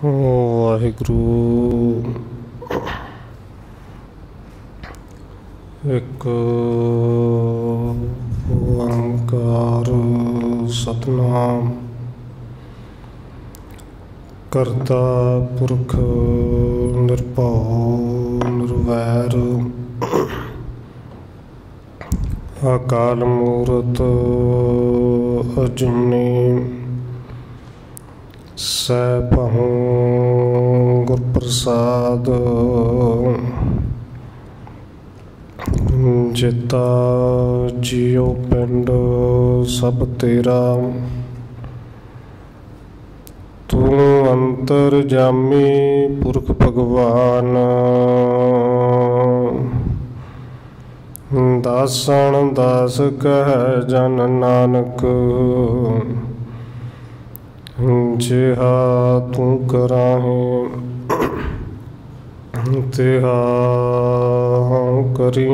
ਵਾਹਿਗੁਰੂ। ਇੱਕ ਓੰਕਾਰ ਸਤਿਨਾਮ ਕਰਤਾ ਪੁਰਖ ਨਿਰਭਉ ਨਿਰਵੈਰ ਅਕਾਲ ਮੂਰਤ ਅਜੂਨੀ ਸੈਭੰ ਗੁਰ ਪ੍ਰਸਾਦ ਜਿਤਾ ਜੀਉ ਪਿੰਡ ਸਭ ਤੇਰਾ ਤੂੰ ਅੰਤਰ ਜਾਮੀ ਪੁਰਖ ਭਗਵਾਨ ਦਾਸਣ ਦਾਸ ਕਹਿ ਜਨ ਨਾਨਕ ਜਿਹਾ ਤੂੰ ਕਰਾਹੇ ਤਿਹਾ ਕਰੀ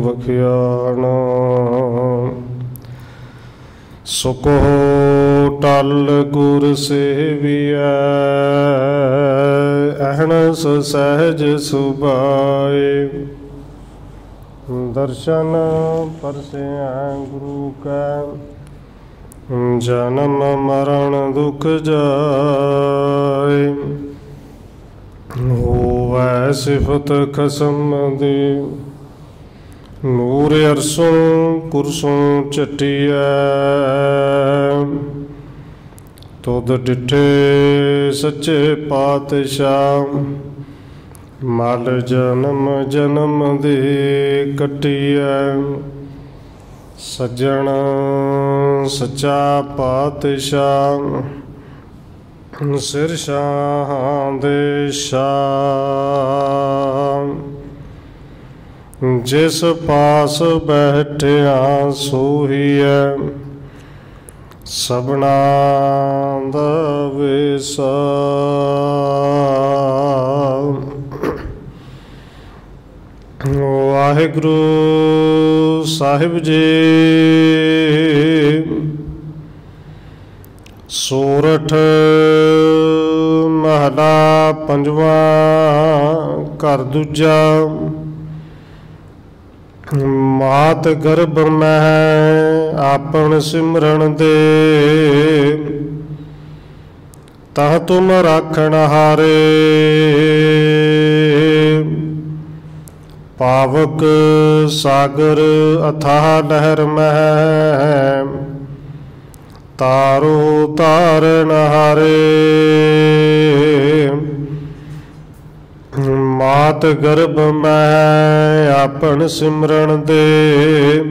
ਵਖਿਆਣ ਸੁਕੋ ਟਲ ਗੁਰ ਸੇਵੀਐ ਅਹਨਸ ਸਹਿਜ ਸੁਭਾਏ ਦਰਸ਼ਨ ਪਰਸਿਆ ਗੁਰੂ ਕੈ ਜਨਮ ਮਰਨ ਦੁਖ ਜਾਏ ਹੋਵੈ ਸਿਫਤ ਖਸਮ ਦੀ ਨੂਰ ਅਰਸੋਂ ਕੁਰਸੋਂ ਚਟੀਐ ਤੁਧ ਡਿਠੇ ਸੱਚੇ ਪਾਤਸ਼ਾਹ ਮਲ ਜਨਮ ਜਨਮ ਦੇ ਕੱਟੀਐ ਸੱਜਣ ਸੱਚਾ ਪਾਤਸ਼ਾਹ ਸਿਰ ਸ਼ਾਹਾਂ ਦੇ ਸ਼ਾਹ ਜਿਸ ਪਾਸ ਬੈਠਿਆ ਸੋਹੀਐ ਸਭਨਾ ਦਾ ਵਿਸਾ ਵਾਹਿਗੁਰੂ ਸਾਹਿਬ ਜੀ। ਸੋਰਠ ਮਹਲਾ ਪੰਜਵਾਂ ਘਰ ਦੂਜਾ। ਮਾਤ ਗਰਭ ਮਹਿ ਆਪਨ ਸਿਮਰਨ ਦੇ ਤਹ ਤੁਮ ਰਾਖਣ ਹਾਰੇ ਪਾਵਕ ਸਾਗਰ ਅਥਾਹ ਲਹਿਰ ਮਹਿ ਤਾਰੋ ਤਾਰਨ ਹਾਰੇ ਮਾਤ ਗਰਭ ਮਹਿ ਆਪਨ ਸਿਮਰਨ ਦੇ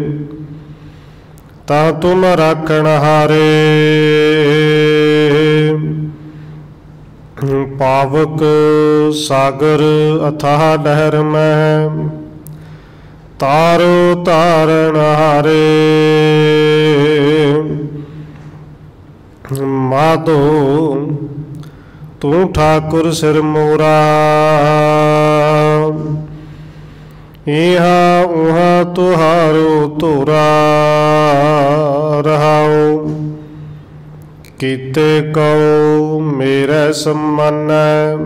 ਤਾਂ ਤੁਮ ਰਾਖਣ ਹਾਰੇ ਪਾਵਕ ਸਾਗਰ ਅਥਾਹ ਲਹਿਰ ਮਹਿ ਤਾਰੋ ਤਾਰਨ ਹਾਰੇ ਮਾਧੋ ਤੂੰ ਠਾਕੁਰ ਸਿਰ ਮੋਰਾ ਇਹਾ ਉਹਾ ਤੁਹਾਰੋ ਧੋਰਾ ਰਹਾਉ ਕੀਤੇ ਕਉ ਮੇਰੇ ਸੰਮਨੈ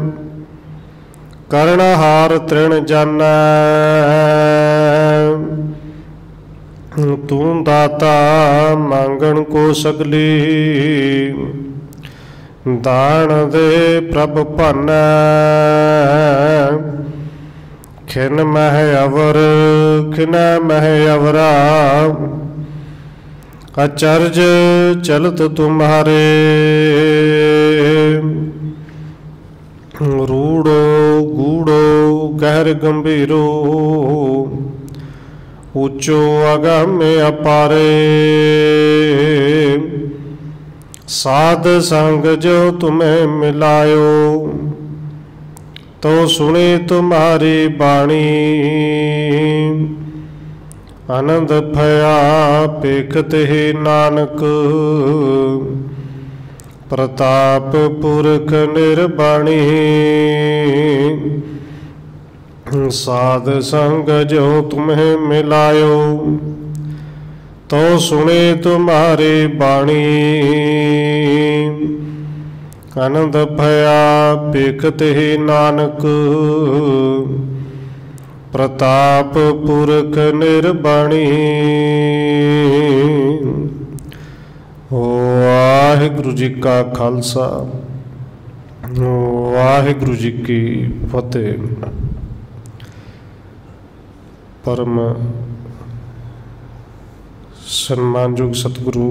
ਕਰਨਹਾਰ ਤ੍ਰਿਣ ਜਾਨੈ ਤੂੰ ਦਾਤਾ ਮੰਗਣ ਕੋ ਸਗਲੀ ਦਾਨ ਦੇ ਪ੍ਰਭ ਭਾਨੈ ਖਿਨ ਮਹਿ ਅਵਰ ਖਿਨੈ ਮਹਿ ਅਵਰਾ ਅਚਰਜ ਚਲਤ ਤੁਮਹਾਰੇ ਰੂੜੋ ਗੂੜੋ ਗਹਿਰ ਗੰਭੀਰੋ ਉੱਚੋ ਅਗਮ ਅਪਾਰੇ ਸਾਧ ਸੰਗ ਜੋ ਤੁਮੇ ਮਿਲਾਇਓ ਤੋ ਸੁਣੀ ਤੁਮਾਰੀ ਬਾਣੀ ਆਨੰਦ ਭਇਆ ਪੇਖਤ ਹੀ ਨਾਨਕ ਪ੍ਰਤਾਪ ਪੁਰਖ ਨਿਰਬਾਣੀ ਸਾਧ ਸੰਗ ਜੋ ਤੁਮੇ ਮਿਲਾਇਓ ਤੋ ਸੁਣੇ ਤੁਮਾਰੀ ਬਾਣੀ आनंद भया पेखत ही नानक, प्रताप पुरख निर्बाणी। वाहिगुरु जी का खालसा, वाहिगुरु जी की फतेह। परम सम्मानयोग सतगुरु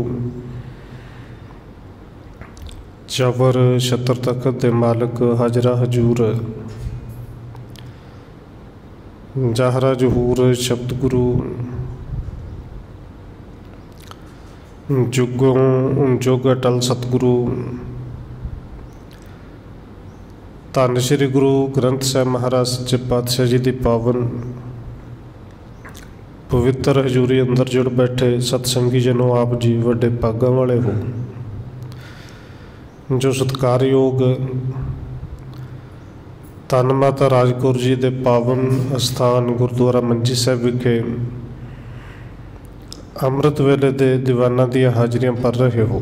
जबर छत्र तखत दे मालिक हाजरा हजूर जाहरा जहूर शब्द गुरु जुगों जुग अटल सतगुरु धन श्री गुरु ग्रंथ साहिब महाराज सच्चे पातशाह जी की पावन पवित्र हजूरी अंदर जुड़ बैठे सतसंगी जनों, आप जी वड्डे भागां वाले हो जो सत्कारयोग धन माता राजकौर जी के पावन अस्थान गुरुद्वारा मंजी साहिब विखे अमृत वेले दे दीवाना दी हाजरियां भर रहे हो।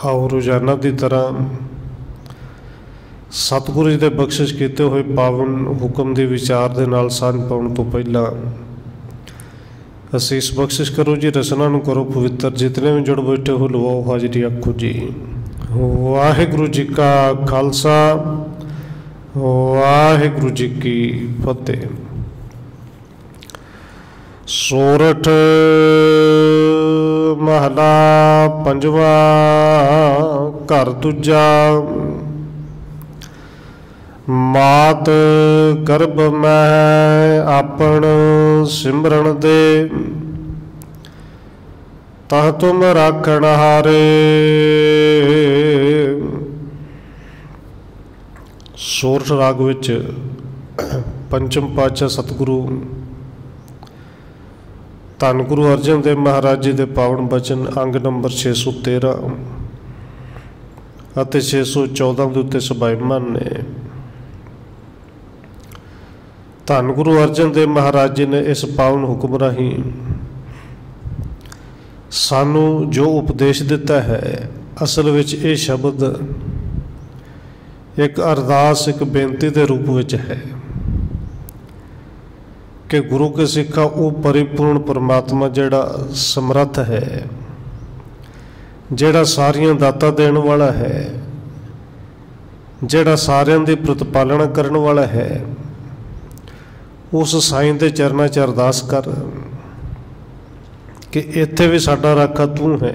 आओ रोजाना की तरह सतगुरु जी के बख्शिश किए हुए पावन हुक्म के विचार के नाल सांझ पाउण तो पहला असीस बख्शिश करो जी, रसना नूं करो पवित्र। जितने भी जुड़ बैठे हो लवाओ हाजरी आखो जी। वाहिगुरु जी का खालसा, वाहिगुरु जी की फतेह। सोरठ महला पंजवा घर दूजा। मात गर्भ मैं आपन सिमरन दे, तह तुम राखण हारे। सोरठ राग विच पंचम पातशाह सतगुरु धन गुरु अर्जन देव महाराज जी के पावन बचन अंग नंबर 613 ਅਤੇ 614 ਦੇ ਉੱਤੇ ਸਭਾਈਮਾਨ ਨੇ। ਧੰਨ ਗੁਰੂ ਅਰਜਨ ਦੇਵ ਮਹਾਰਾਜ ਜੀ ਨੇ ਇਸ ਪਾਵਨ ਹੁਕਮ ਰਾਹੀਂ ਸਾਨੂੰ ਜੋ ਉਪਦੇਸ਼ ਦਿੱਤਾ ਹੈ, ਅਸਲ ਵਿੱਚ ਇਹ ਸ਼ਬਦ ਇੱਕ ਅਰਦਾਸ, ਇੱਕ ਬੇਨਤੀ ਦੇ ਰੂਪ ਵਿੱਚ ਹੈ ਕਿ ਗੁਰੂ ਕੇ ਸਿੱਖਾ ਉਹ ਪਰਿਪੂਰਨ ਪਰਮਾਤਮਾ ਜਿਹੜਾ ਸਮਰੱਥ ਹੈ, ਜਿਹੜਾ ਸਾਰੀਆਂ ਦਾਤਾਂ ਦੇਣ ਵਾਲਾ ਹੈ, ਜਿਹੜਾ ਸਾਰਿਆਂ ਦੀ ਪ੍ਰਤਿਪਾਲਣਾ ਕਰਨ ਵਾਲਾ ਹੈ, उस साईं के चरणों च अरदास कर कि इत्थे भी साडा राखा तू है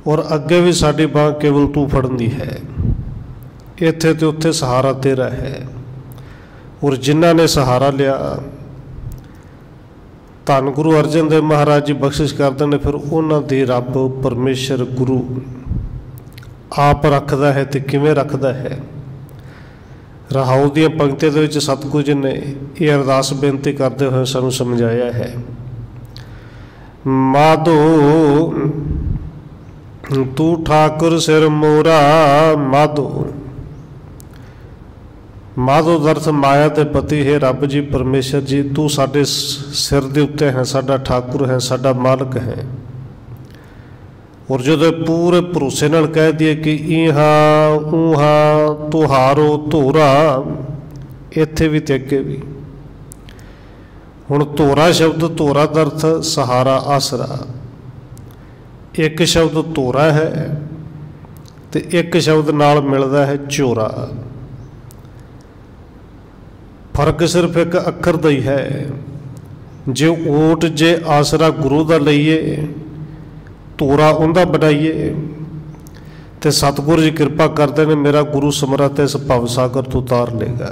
और अगे भी साडी बांह केवल तू फड़न दी है। इत्थे ते उत्थे सहारा तेरा है। और जिन्हां ने सहारा लिया धन गुरु अर्जन देव महाराज जी बख्शिश करते हैं, फिर उन्हां दी रब परमेश्वर गुरु आप रखदा है ते किवें रखदा है। रहाऊ दी पंक्तियों के विच सतगुरु जी ने यह अरदास बेनती करते हुए सानू समझाया है। माधो तू ठाकुर सिर मोरा, माधो माधो दर्थ माया के पति है रब जी परमेश्वर जी, तू साडे सिर के उत्ते है, साडा ठाकुर है, साडा मालक है। और जो पूरे भरोसे नाल कह दिए कि इहा ऊहा तुहारो धोरा, इत्थे भी ते अगे भी। हुण धोरा शब्द, धोरा का अर्थ सहारा, आसरा। एक शब्द धोरा है तो एक शब्द नाल मिलदा है झोरा। फर्क सिर्फ एक अखर दा ही है। जे ओट जे आसरा गुरु का लईए, धोरा उनका बनाइए, तो सतगुरु जी कृपा करते हैं, मेरा गुरु समर्थ इस भव सागर तो उतार लेगा।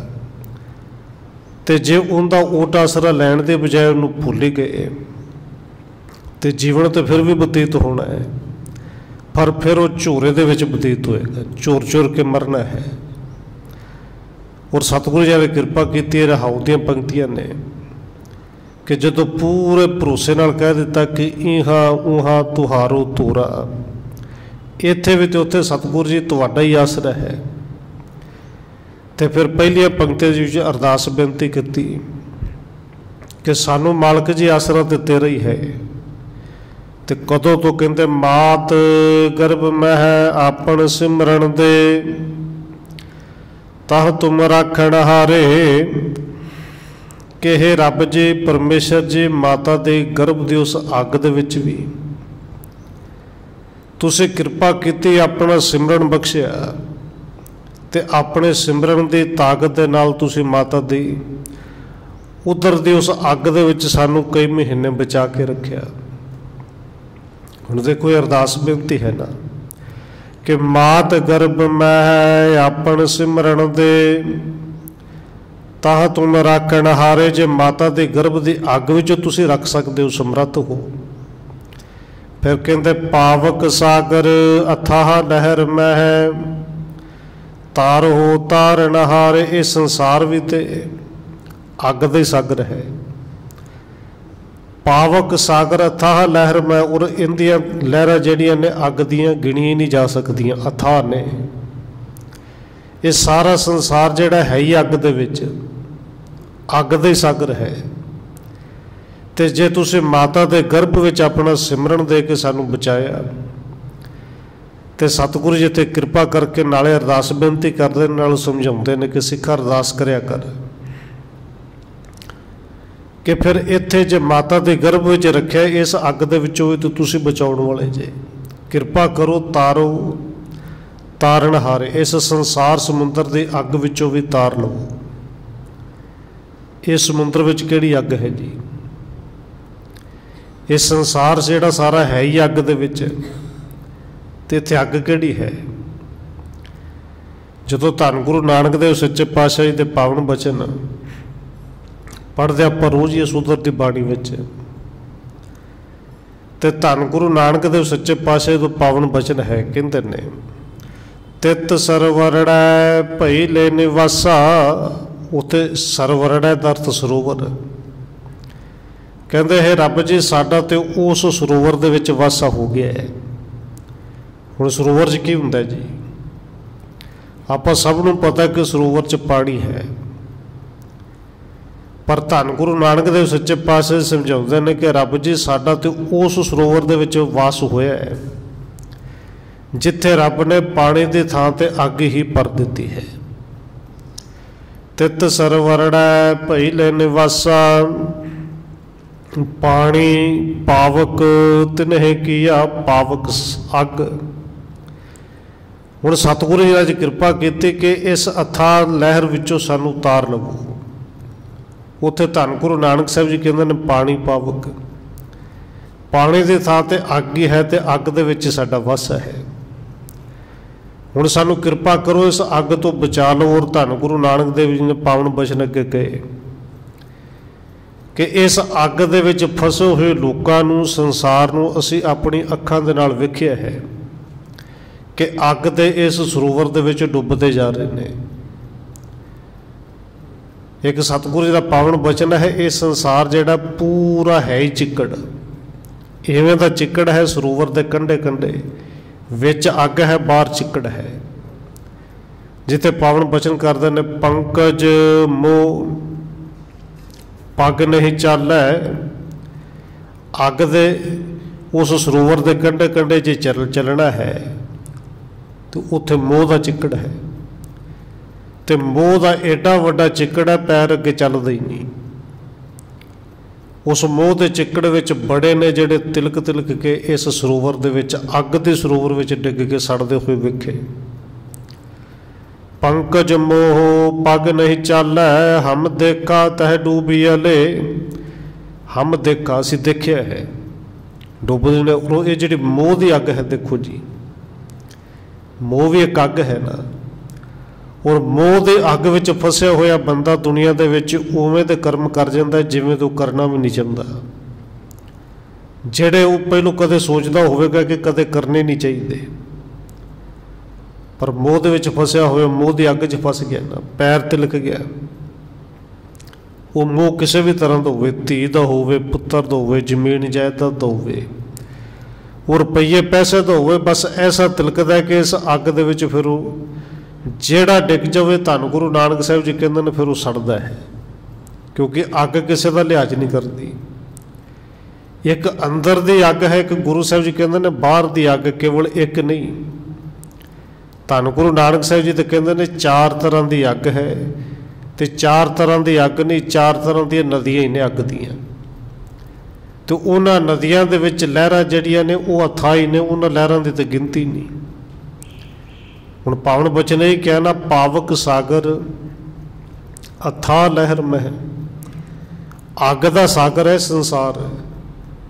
तो जे उनका ओट आसरा लैण के बजाय उन्होंने भुल ही गए तो जीवन तो फिर भी बतीत होना है, पर फिर वो झोरे दे विच बतीत होएगा, झोर झोर के मरना है। और सतगुरु जी ने कृपा की रहाऊ दी पंक्तियां ने कि जो पूरे भरोसे नाल कह दिता कि इहा ऊहा तुहारो धोरा, इत्थे भी तो उत्थे सतगुरु जी तुहाडा ही आसरा है। तो फिर पहलिया पंक्ति अरदास बेनती की कि सानू मालक जी आसरा तो तेरा ही है, ਤੇ ਕਦੋਂ ਤੋਂ ਕਹਿੰਦੇ ਮਾਤ ਗਰਭ ਮਹਿ ਆਪਣ ਸਿਮਰਨ ਦੇ, ਤਹ ਤੁਮ ਰਾਖਣ ਹਾਰੇ। ਕਿ ਇਹ ਰੱਬ ਜੀ ਪਰਮੇਸ਼ਰ ਜੀ ਮਾਤਾ ਦੇ ਗਰਭ ਦੀ ਉਸ ਅੱਗ ਦੇ ਵਿੱਚ ਵੀ ਤੁਸੀਂ ਕਿਰਪਾ ਕੀਤੀ, ਆਪਣਾ ਸਿਮਰਨ ਬਖਸ਼ਿਆ, ਤੇ ਆਪਣੇ ਸਿਮਰਨ ਦੀ ਤਾਕਤ ਦੇ ਨਾਲ ਤੁਸੀਂ ਮਾਤਾ ਦੀ ਉਧਰ ਦੀ ਉਸ ਅੱਗ ਦੇ ਵਿੱਚ ਸਾਨੂੰ ਕਈ ਮਹੀਨੇ ਬਚਾ ਕੇ ਰੱਖਿਆ। ਹੁਣ ਦੇਖੋ ਇਹ ਅਰਦਾਸ ਬੇਨਤੀ ਹੈ ਨਾ ਕਿ ਮਾਤ ਗਰਭ ਮੈਂ ਆਪਣ ਸਿਮਰਨ ਦੇ, ਤਾਹ ਤੁਮ ਰਾਖਣ ਹਾਰੇ। ਜੇ ਮਾਤਾ ਦੇ ਗਰਭ ਦੀ ਅੱਗ ਵਿੱਚ ਤੁਸੀਂ ਰੱਖ ਸਕਦੇ ਹੋ, ਸਮਰੱਥ ਹੋ। ਫਿਰ ਕਹਿੰਦੇ ਪਾਵਕ ਸਾਗਰ ਅਥਾਹ ਨਹਿਰ ਮਹਿ, ਤਾਰੋ ਤਾਰਨ ਹਾਰੇ। ਇਹ ਸੰਸਾਰ ਵੀ ਤੇ ਅੱਗ ਦਾ ਹੀ ਸਾਗਰ ਹੈ। ਪਾਵਕ ਸਾਗਰ ਅਥਾਹ ਲਹਿਰ ਮੈਂ, ਔਰ ਇਹਦੀਆਂ ਲਹਿਰਾਂ ਜਿਹੜੀਆਂ ਨੇ ਅੱਗ ਦੀਆਂ ਗਿਣੀਆਂ ਨਹੀਂ ਜਾ ਸਕਦੀਆਂ, ਅਥਾਹ ਨੇ। ਇਹ ਸਾਰਾ ਸੰਸਾਰ ਜਿਹੜਾ ਹੈ ਹੀ ਅੱਗ ਦੇ ਵਿੱਚ, ਅੱਗ ਦਾ ਹੀ ਸਾਗਰ ਹੈ। ਤੇ ਜੇ ਤੁਸੀਂ ਮਾਤਾ ਦੇ ਗਰਭ ਵਿੱਚ ਆਪਣਾ ਸਿਮਰਨ ਦੇ ਕੇ ਸਾਨੂੰ ਬਚਾਇਆ, ਤੇ ਸਤਿਗੁਰੂ ਜੀ ਤੇ ਕਿਰਪਾ ਕਰਕੇ ਨਾਲੇ ਅਰਦਾਸ ਬੇਨਤੀ ਕਰਦੇ ਨਾਲ ਸਮਝਾਉਂਦੇ ਨੇ ਕਿ ਸਿੱਖ ਅਰਦਾਸ ਕਰਿਆ ਕਰ ਕਿ ਫਿਰ ਇੱਥੇ ਜੇ ਮਾਤਾ ਦੇ ਗਰਭ ਵਿੱਚ ਰੱਖਿਆ, ਇਸ ਅੱਗ ਦੇ ਵਿੱਚੋਂ ਵੀ ਤੁਸੀਂ ਬਚਾਉਣ ਵਾਲੇ ਜੇ। ਕਿਰਪਾ ਕਰੋ ਤਾਰੋ ਤਾਰਨ ਹਾਰੇ। ਇਸ ਸੰਸਾਰ ਸਮੁੰਦਰ ਦੀ ਅੱਗ ਵਿੱਚੋਂ ਵੀ ਤਾਰ ਲਵੋ। ਇਸ ਸਮੁੰਦਰ ਵਿੱਚ ਕਿਹੜੀ ਅੱਗ ਹੈ ਜੀ? ਇਹ ਸੰਸਾਰ ਜਿਹੜਾ ਸਾਰਾ ਹੈ ਹੀ ਅੱਗ ਦੇ ਵਿੱਚ, ਤੇ ਇੱਥੇ ਅੱਗ ਕਿਹੜੀ ਹੈ? ਜਦੋਂ ਧੰਨ ਗੁਰੂ ਨਾਨਕ ਦੇਵ ਸੱਚੇ ਪਾਤਸ਼ਾਹ ਜੀ ਦੇ ਪਾਵਨ ਬਚਨ ਪੜ੍ਹਦੇ ਆਪਾਂ ਰੋਜ਼ ਹੀ ਇਸ ਉਧਰ ਦੀ ਬਾਣੀ ਵਿੱਚ, ਤੇ ਧੰਨ ਗੁਰੂ ਨਾਨਕ ਦੇਵ ਸੱਚੇ ਪਾਤਸ਼ਾਹ ਤੋਂ ਪਾਵਨ ਬਚਨ ਹੈ, ਕਹਿੰਦੇ ਨੇ ਤਿਤ ਸਰਵਰੜੈ ਭਈ ਲੈ ਨਿਵਾਸਾ। ਉੱਥੇ ਸਰਵਰੜੈ ਦਾ ਅਰਥ ਸਰੋਵਰ। ਕਹਿੰਦੇ ਹੈ ਰੱਬ ਜੀ ਸਾਡਾ ਤੇ ਉਸ ਸਰੋਵਰ ਦੇ ਵਿੱਚ ਵਾਸਾ ਹੋ ਗਿਆ ਹੈ। ਹੁਣ ਸਰੋਵਰ 'ਚ ਕੀ ਹੁੰਦਾ ਜੀ? ਆਪਾਂ ਸਭ ਨੂੰ ਪਤਾ ਕਿ ਸਰੋਵਰ 'ਚ ਪਾਣੀ ਹੈ, ਪਰ ਧੰਨ ਗੁਰੂ ਨਾਨਕ ਦੇਵ ਸੱਚੇ ਪਾਤਸ਼ਾਹ ਸਮਝਾਉਂਦੇ ਨੇ ਕਿ ਰੱਬ ਜੀ ਸਾਡਾ ਤੇ ਉਸ ਸਰੋਵਰ ਦੇ ਵਿੱਚ ਵਾਸ ਹੋਇਆ ਹੈ ਜਿੱਥੇ ਰੱਬ ਨੇ ਪਾਣੀ ਦੀ ਥਾਂ ਤੇ ਅੱਗ ਹੀ ਭਰ ਦਿੱਤੀ ਹੈ। ਤਿਤ ਸਰਵਰੜੈ ਭਈ ਲੈ ਨਿਵਾਸਾ, ਪਾਣੀ ਪਾਵਕ ਤਿਨਹਿ ਕੀਆ। ਪਾਵਕ ਅੱਗ। ਹੁਣ ਸਤਿਗੁਰੂ ਜੀ ਅੱਜ ਕਿਰਪਾ ਕੀਤੀ ਕਿ ਇਸ ਅਥਾਹ ਲਹਿਰ ਵਿੱਚੋਂ ਸਾਨੂੰ ਉਤਾਰ ਲਵੋ। ਉੱਥੇ ਧੰਨ ਗੁਰੂ ਨਾਨਕ ਸਾਹਿਬ ਜੀ ਕਹਿੰਦੇ ਨੇ ਪਾਣੀ ਪਾਵਕ। ਪਾਣੀ ਦੀ ਥਾਂ ਤੇ ਅੱਗ ਹੀ ਹੈ, ਤੇ ਅੱਗ ਦੇ ਵਿੱਚ ਸਾਡਾ ਵਸ ਹੈ। ਹੁਣ ਸਾਨੂੰ ਕਿਰਪਾ ਕਰੋ ਇਸ ਅੱਗ ਤੋਂ ਬਚਾ ਲਓ। ਔਰ ਧੰਨ ਗੁਰੂ ਨਾਨਕ ਦੇਵ ਜੀ ਨੇ ਪਾਵਨ ਬਚਨ ਅੱਗੇ ਕਹੇ ਕਿ ਇਸ ਅੱਗ ਦੇ ਵਿੱਚ ਫਸੇ ਹੋਏ ਲੋਕਾਂ ਨੂੰ, ਸੰਸਾਰ ਨੂੰ ਅਸੀਂ ਆਪਣੀ ਅੱਖਾਂ ਦੇ ਨਾਲ ਵੇਖਿਆ ਹੈ ਕਿ ਅੱਗ ਦੇ ਇਸ ਸਰੋਵਰ ਦੇ ਵਿੱਚ ਡੁੱਬਦੇ ਜਾ ਰਹੇ ਨੇ। ਇੱਕ ਸਤਿਗੁਰੂ ਜੀ ਦਾ ਪਾਵਨ ਬਚਨ ਹੈ, ਇਹ ਸੰਸਾਰ ਜਿਹੜਾ ਪੂਰਾ ਹੈ ਹੀ ਚਿੱਕੜ। ਇਵੇਂ ਦਾ ਚਿੱਕੜ ਹੈ ਸਰੋਵਰ ਦੇ ਕੰਢੇ ਕੰਢੇ, ਵਿੱਚ ਅੱਗ ਹੈ, ਬਾਹਰ ਚਿੱਕੜ ਹੈ। ਜਿੱਥੇ ਪਾਵਨ ਬਚਨ ਕਰਦੇ ਨੇ ਪੰਕਜ ਮੋਹ ਪੱਗ ਨਹੀਂ ਚਾਲੈ। ਅੱਗ ਦੇ ਉਸ ਸਰੋਵਰ ਦੇ ਕੰਢੇ ਕੰਢੇ ਜੇ ਚੱਲਣਾ ਹੈ ਤੇ ਉੱਥੇ ਮੋਹ ਦਾ ਚਿੱਕੜ ਹੈ, ਤੇ ਮੋਹ ਦਾ ਏਡਾ ਵੱਡਾ ਚਿੱਕੜ ਹੈ, ਪੈਰ ਅੱਗੇ ਚੱਲਦਾ ਹੀ ਨਹੀਂ। ਉਸ ਮੋਹ ਦੇ ਚਿੱਕੜ ਵਿੱਚ ਬੜੇ ਨੇ ਜਿਹੜੇ ਤਿਲਕ ਤਿਲਕ ਕੇ ਇਸ ਸਰੋਵਰ ਦੇ ਵਿੱਚ, ਅੱਗ ਦੇ ਸਰੋਵਰ ਵਿੱਚ ਡਿੱਗ ਕੇ ਸੜਦੇ ਹੋਏ ਵੇਖੇ। ਪੰਕਜ ਮੋਹ ਪੱਗ ਨਹੀਂ ਚਾਲੈ, ਹਮ ਦੇਖਾ ਤਹਿ ਡੂਬੀਅਲੇ। ਹਮ ਦੇਖਾ, ਅਸੀਂ ਦੇਖਿਆ ਹੈ ਡੁੱਬਦੇ ਨੇ। ਇਹ ਜਿਹੜੀ ਮੋਹ ਦੀ ਅੱਗ ਹੈ, ਦੇਖੋ ਜੀ ਮੋਹ ਵੀ ਇੱਕ ਅੱਗ ਹੈ ਨਾ। ਔਰ ਮੋਹ ਦੇ ਅੱਗ ਵਿੱਚ ਫਸਿਆ ਹੋਇਆ ਬੰਦਾ ਦੁਨੀਆ ਦੇ ਵਿੱਚ ਉਵੇਂ ਦੇ ਕਰਮ ਕਰ ਜਾਂਦਾ ਜਿਵੇਂ ਤੋਂ ਕਰਨਾ ਵੀ ਨਹੀਂ ਚਾਹੁੰਦਾ, ਜਿਹੜੇ ਉਹ ਪਹਿਲੋਂ ਕਦੇ ਸੋਚਦਾ ਹੋਵੇਗਾ ਕਿ ਕਦੇ ਕਰਨੇ ਨਹੀਂ ਚਾਹੀਦੇ। ਪਰ ਮੋਹ ਦੇ ਵਿੱਚ ਫਸਿਆ ਹੋਇਆ, ਮੋਹ ਦੀ ਅੱਗ 'ਚ ਫਸ ਗਿਆ ਨਾ, ਪੈਰ ਤਿਲਕ ਗਿਆ। ਉਹ ਮੋਹ ਕਿਸੇ ਵੀ ਤਰ੍ਹਾਂ ਦਾ ਹੋਵੇ, ਧੀ ਦਾ ਹੋਵੇ, ਪੁੱਤਰ ਦਾ ਹੋਵੇ, ਜ਼ਮੀਨ ਜਾਇਦਾਦ ਦਾ ਹੋਵੇ, ਉਹ ਰੁਪਈਏ ਪੈਸੇ ਦਾ ਹੋਵੇ, ਬਸ ਐਸਾ ਤਿਲਕਦਾ ਕਿ ਇਸ ਅੱਗ ਦੇ ਵਿੱਚ ਫਿਰ ਉਹ ਜਿਹੜਾ ਡਿੱਗ ਜਾਵੇ, ਧੰਨ ਗੁਰੂ ਨਾਨਕ ਸਾਹਿਬ ਜੀ ਕਹਿੰਦੇ ਨੇ, ਫਿਰ ਉਹ ਸੜਦਾ ਹੈ, ਕਿਉਂਕਿ ਅੱਗ ਕਿਸੇ ਦਾ ਲਿਹਾਜ਼ ਨਹੀਂ ਕਰਦੀ। एक अंदर दी अग है, एक गुरु साहब जी कहते ने बाहर दी अग, केवल एक नहीं। धन गुरु नानक साहब जी तो कहते ने 4 तरह की अग है, तो 4 तरह की अग नहीं, 4 तरह दी नदियाँ ही ने अग दियाँ। तो उन्होंने नदियां दे विच लहरां जड़ियां ने वो अथाई ने, उन्होंने लहरां की तो गिनती नहीं। हुण पावन बचन यही कहना, पावक सागर अथाह लहर मह, अग दा सागर है संसार,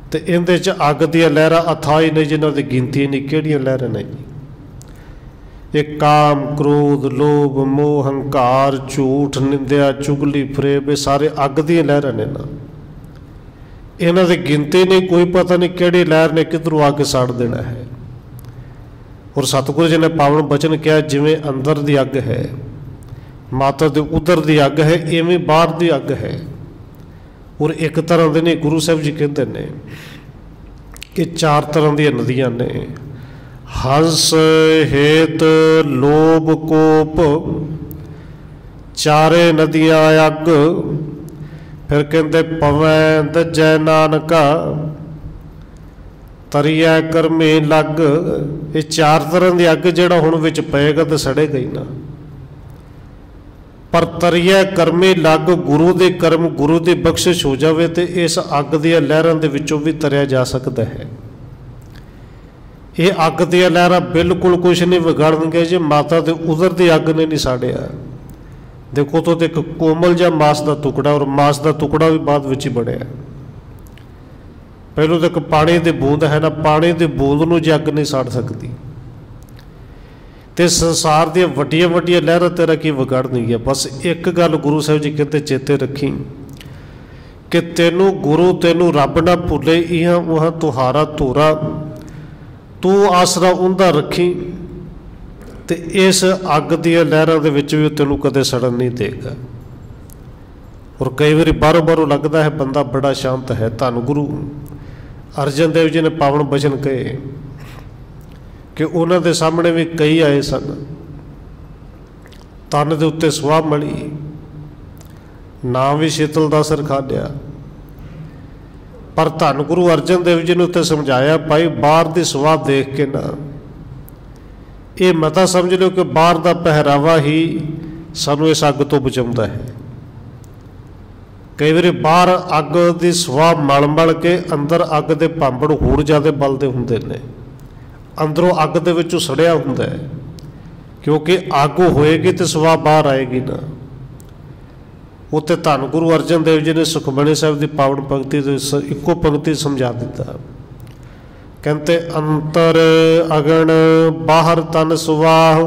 तो इहदे च अग दियां लहरां अथाई ने जिन्हां दी गिनती नहीं। किहड़ियां लहरां ने जी? एक काम, क्रोध, लोभ, मोह, हंकार, झूठ, निंदिया, चुगली, फरेब, ये सारे अग दियां लहरां ने ना। इन्हां दी गिनती नहीं, कोई पता नहीं किहड़ी लहर ने किधरों आके साड़ देना है। और सतगुरु जी ने पावन बचन किया, जिवें अंदर दी अग है, माता दे उधर दी अग है, इवें बाहर दी अग है। और एक तरह दे नहीं, गुरु साहब जी कहते हैं कि 4 तरह दी नदियां ने। हंस, हेत, लोभ, कोप, चारे नदियां अग। फिर कहते पवै दजै नानका, तरिया करमे लग। ये 4 तरह की अग जिहड़ा हुण विच पएगा तो सड़ेगा ही ना। पर तरिया करमे लग, गुरु दे कर्म, गुरु की बख्शिश हो जाए तो इस अग दियां लहरां दे विचों भी तरिया जा सकता है। ये अग दियां लहरां बिल्कुल कुछ नहीं बिगाड़नगे जी माता दे उधर दी अग ने नहीं साड़िया। देखो तो एक कोमल जा मांस का टुकड़ा, और मांस का टुकड़ा भी बाद विच ही बढ़िया। पहलों तो एक पानी की बूंद है ना, पानी की बूंद नूं जे अग नहीं साड़ सकती, तो संसार दी वड्डियां वड्डियां लहरां तेरा की विगाड़नी है। बस एक गल गुरु साहब जी कहते चेते रखी कि तेनू गुरु तेनू रब ना भुले, इहां उहां तुहारा धूरा, तू आसरा उंदा रखी, तो इस अग दियां लहरां दे विच भी तेनू कदे सड़न नहीं देगा। और कई बार बारों बारों लगता है बंदा बड़ा शांत है। धन गुरु अर्जन देव जी ने पावन बचन कहे कि उन्हां दे सामने भी कई आए सन, तन दे उत्ते सुआ मली, नाम भी शीतल दा सिर खा लिया। पर धन गुरु अर्जन देव जी ने उत्ते समझाया, भाई बाहर दी सुआ देख के ना ये मता समझ लो कि बाहर का पहरावा ही सानू इस अग तो बचाउंदा है। कई बार बाहर अग की सुआ मल मल के अंदर अग के भांबड़ होर ज़्यादा बलदे हुंदे ने, अंदरों अग दे विचों सड़िया हुंदा है, क्योंकि अग होएगी तो सुआ बाहर आएगी ना। उत्ते धन गुरु अर्जन देव जी ने सुखमणी साहब की पावन पंक्ति इक्को पंक्ति समझा दिता। कहते अंतर अगण बाहर तन सुवाह,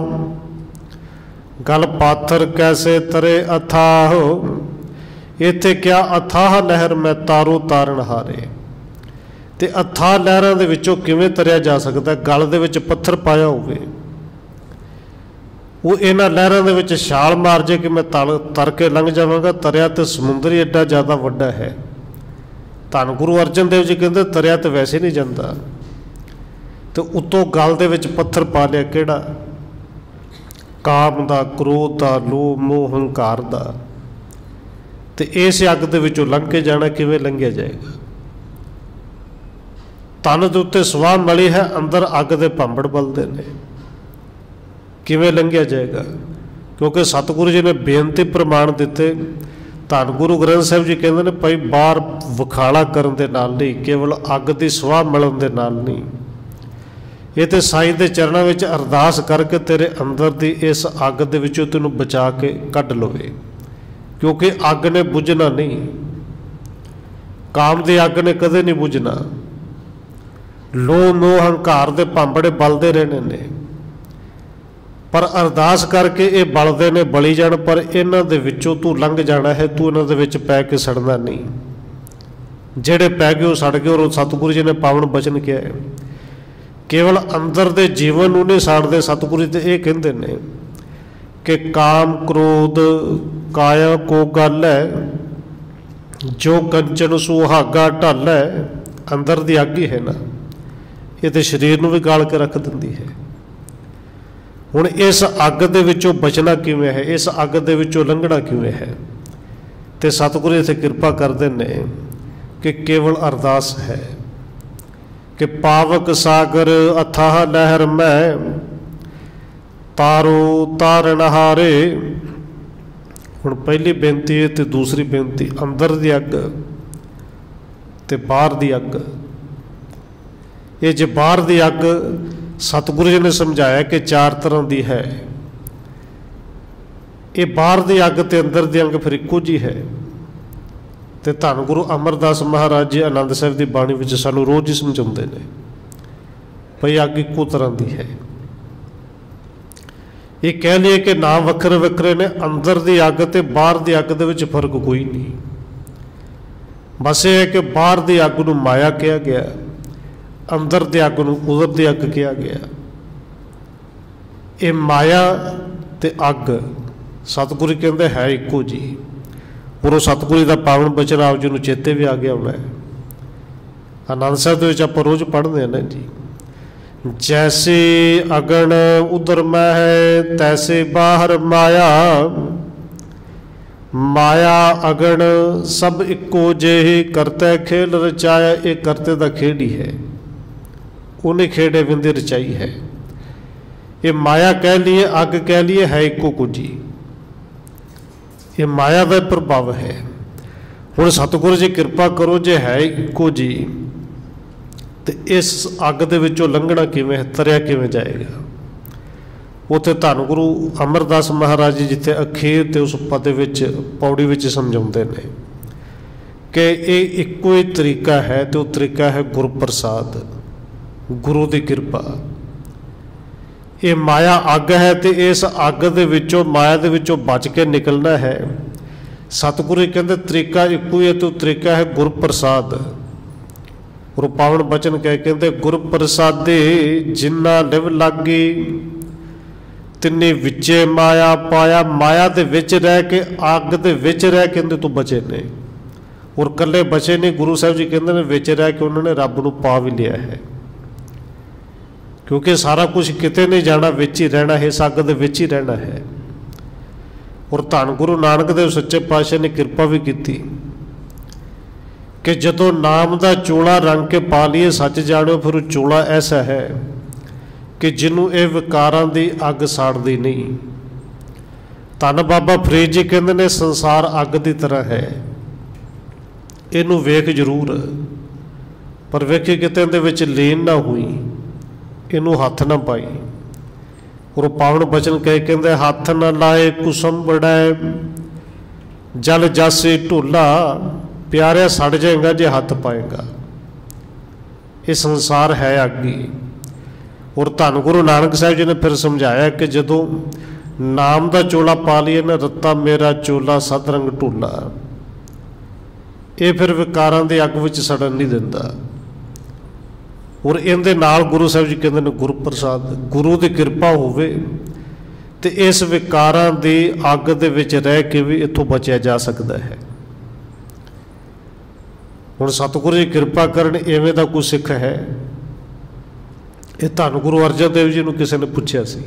गल पाथर कैसे तरे अथाह। इत्थे क्या अथाह लहर में तारो तारण हारे, ते अथाह लहरां दे विचों किवें तरिया जा सकता है? गल दे विच पत्थर पाया होवे, वो इन्हां लहरां दे विच छाल मार जे कि मैं तर के लंघ जावांगा। तरिया तो समुंदर ही एडा ज़्यादा वड्डा है। धन गुरु अर्जन देव जी कहते तरिया तो वैसे नहीं जाता, तो उत्तों गल दे विच पत्थर पा लिया, किहड़ा? काम दा, क्रोध दा, लोभ, मोह, हंकार दा। तो इस अग दे विचों लंघ के जाना किवें लंघिया जाएगा? तन दे उत्ते सुआह मली है, अंदर अग दे भांबड़ बलदे ने, किवें लंघिया जाएगा? क्योंकि सतगुरु जी ने बेनती प्रमाण दिते। धन गुरु ग्रंथ साहिब जी कहते हैं भाई बाहर विखाड़ा करन दे नाल नहीं, केवल अग की सुआह मलन दे नाल नहीं, ये तो साईं दे चरणों में अरदास करके तेरे अंदर की इस अग दे विचों तैनूं बचा के कढ लवे। क्योंकि अग ने बुझना नहीं, काम की अग ने कदे नहीं बुझना। लोभ मोह हंकार दे भांबड़े बलदे रहने ने, पर अरदास करके ये बलदे ने बली जाण, पर इन्हां दे विचों तू लंघ जाना है, तू इन्हां दे विच पै के सड़ना नहीं। जेड़े पै गए वो सड़ गए। और सतगुरु जी ने पावन बचन किया है, केवल अंदर दे जीवन नूं नहीं साड़दे। सतगुरु जी ये कहंदे ने कि काम क्रोध काया को गल है, जो कंचन सुहागा ढल है। अंदर दी अग ही है ना, ये तो शरीर नूं भी गाल के रख दिंदी है। हुण इस अग दे विचों बचना किवें है, इस अग दे विचों लंघना किवें है? तो सतगुरु इत्थे किरपा करदे ने कि केवल अरदास है। कि पावक सागर अथाह लहर में तारो तारनहारे। हुण पहली बेनती है तो दूसरी बेनती, अंदर दी अग ते बाहर दी अग। ये जो बाहर दी अग सतगुरु जी ने समझाया कि चार तरह की है। ये बाहर दी अग ते अंदर दी अग फिर इक्को जी है। तो धन गुरु अमरदास महाराज जी आनंद साहिब की बाणी में सानू रोज़ ही समझाते हैं भाई अग इक्को तरह की है। ये कह लिए कि नाम वखरे वखरे ने, अंदर की अग तो बाहर की अग के फर्क कोई नहीं। बस ये है कि बाहर की अग नूं माया कहा गया, अंदर की अग नूं उदर की अग कहा गया। ये माया ते अग सतगुरु कहते है इक्को जी। गुरु सतगुरु का पावन बचन आप जी नूं चेते भी आ गया होना है। आनंद साहिब दे आप रोज़ पढ़ते हैं ना जी, जैसे अगन उधर में है तैसे बाहर माया, माया अगन सब इक्को जेही करते खेल रचाया। ये करते दा खेड ही है, उन्हें खेडे बिंदी रचाई है। ये माया कह लिए अग कह लिए है इक्को कुछ ही। ये माया का प्रभाव है। हुण सतगुरु जी कृपा करो जे है इक्को जी, तो इस अग दे विचों लंघना किवें, तरिया किवें जाएगा। उत्थे धन गुरु अमरदास महाराज जी जिथे अखीर ते उस पद विच पौड़ी विच समझाउंदे ने कि ये इक्को ही तरीका है, तो तरीका है गुरु प्रसाद, गुरु की कृपा। ये माया अग है, तो इस अग दे विचों माया दे विचों बच के निकलना है। सतगुरु कहते तरीका इक्को ही है, तो तरीका है गुरु प्रसाद। गुरु पावन बचन कह कहते गुरु प्रसादे जिन्ना लिव लागी, तिन्ने विचे माया पाया। माया दे विच रह के अग दे विच रह के इहदे तो बचे ने, और कल्ले बचे नहीं। गुरु साहब जी कहते हैं विच रह के उन्होंने रब नूं पा भी लिया है, क्योंकि सारा कुछ किते नहीं जाना, विच ही रहना है, इस अग दे विच ही रहना है। और धन गुरु नानक देव सच्चे पातशाह ने कृपा भी की कि जदों नाम का चोला रंग के पा लिए सच जाणो, फिर वो चोला ऐसा है कि जिन्हों ये विकारां दी अग साड़दी नहीं। धन बाबा फरीद जी कहते ने संसार अग की तरह है, इनू वेख जरूर, पर वेखे किते इहदे विच लीन ना हुई, इनू हथ ना पाई। और पावन बचन कह कहते हथ न लाए कुसम बड़ाए, जल जासे ढोला, प्यारिया सड़ जाएगा जे हथ पाएगा। ये संसार है अगी। और धन गुरु नानक साहब जी ने फिर समझाया कि जदों नाम का चोला पा लिया ना, रत्ता मेरा चोला सत रंग ढोला, ये फिर विकारां दी अग विच सड़न नहीं दिंदा। और इहदे नाल गुरु साहब जी कहते हैं गुरु प्रसाद, गुरु की कृपा होवे ते इस विकारां दी अग दे विच रह के भी इत्थों बचिया जा सकता है। हुण सतगुरु जी कृपा करन इवें दा कोई सिख है। ये धन गुरु अर्जन देव जी नूं किसी ने पुछया सी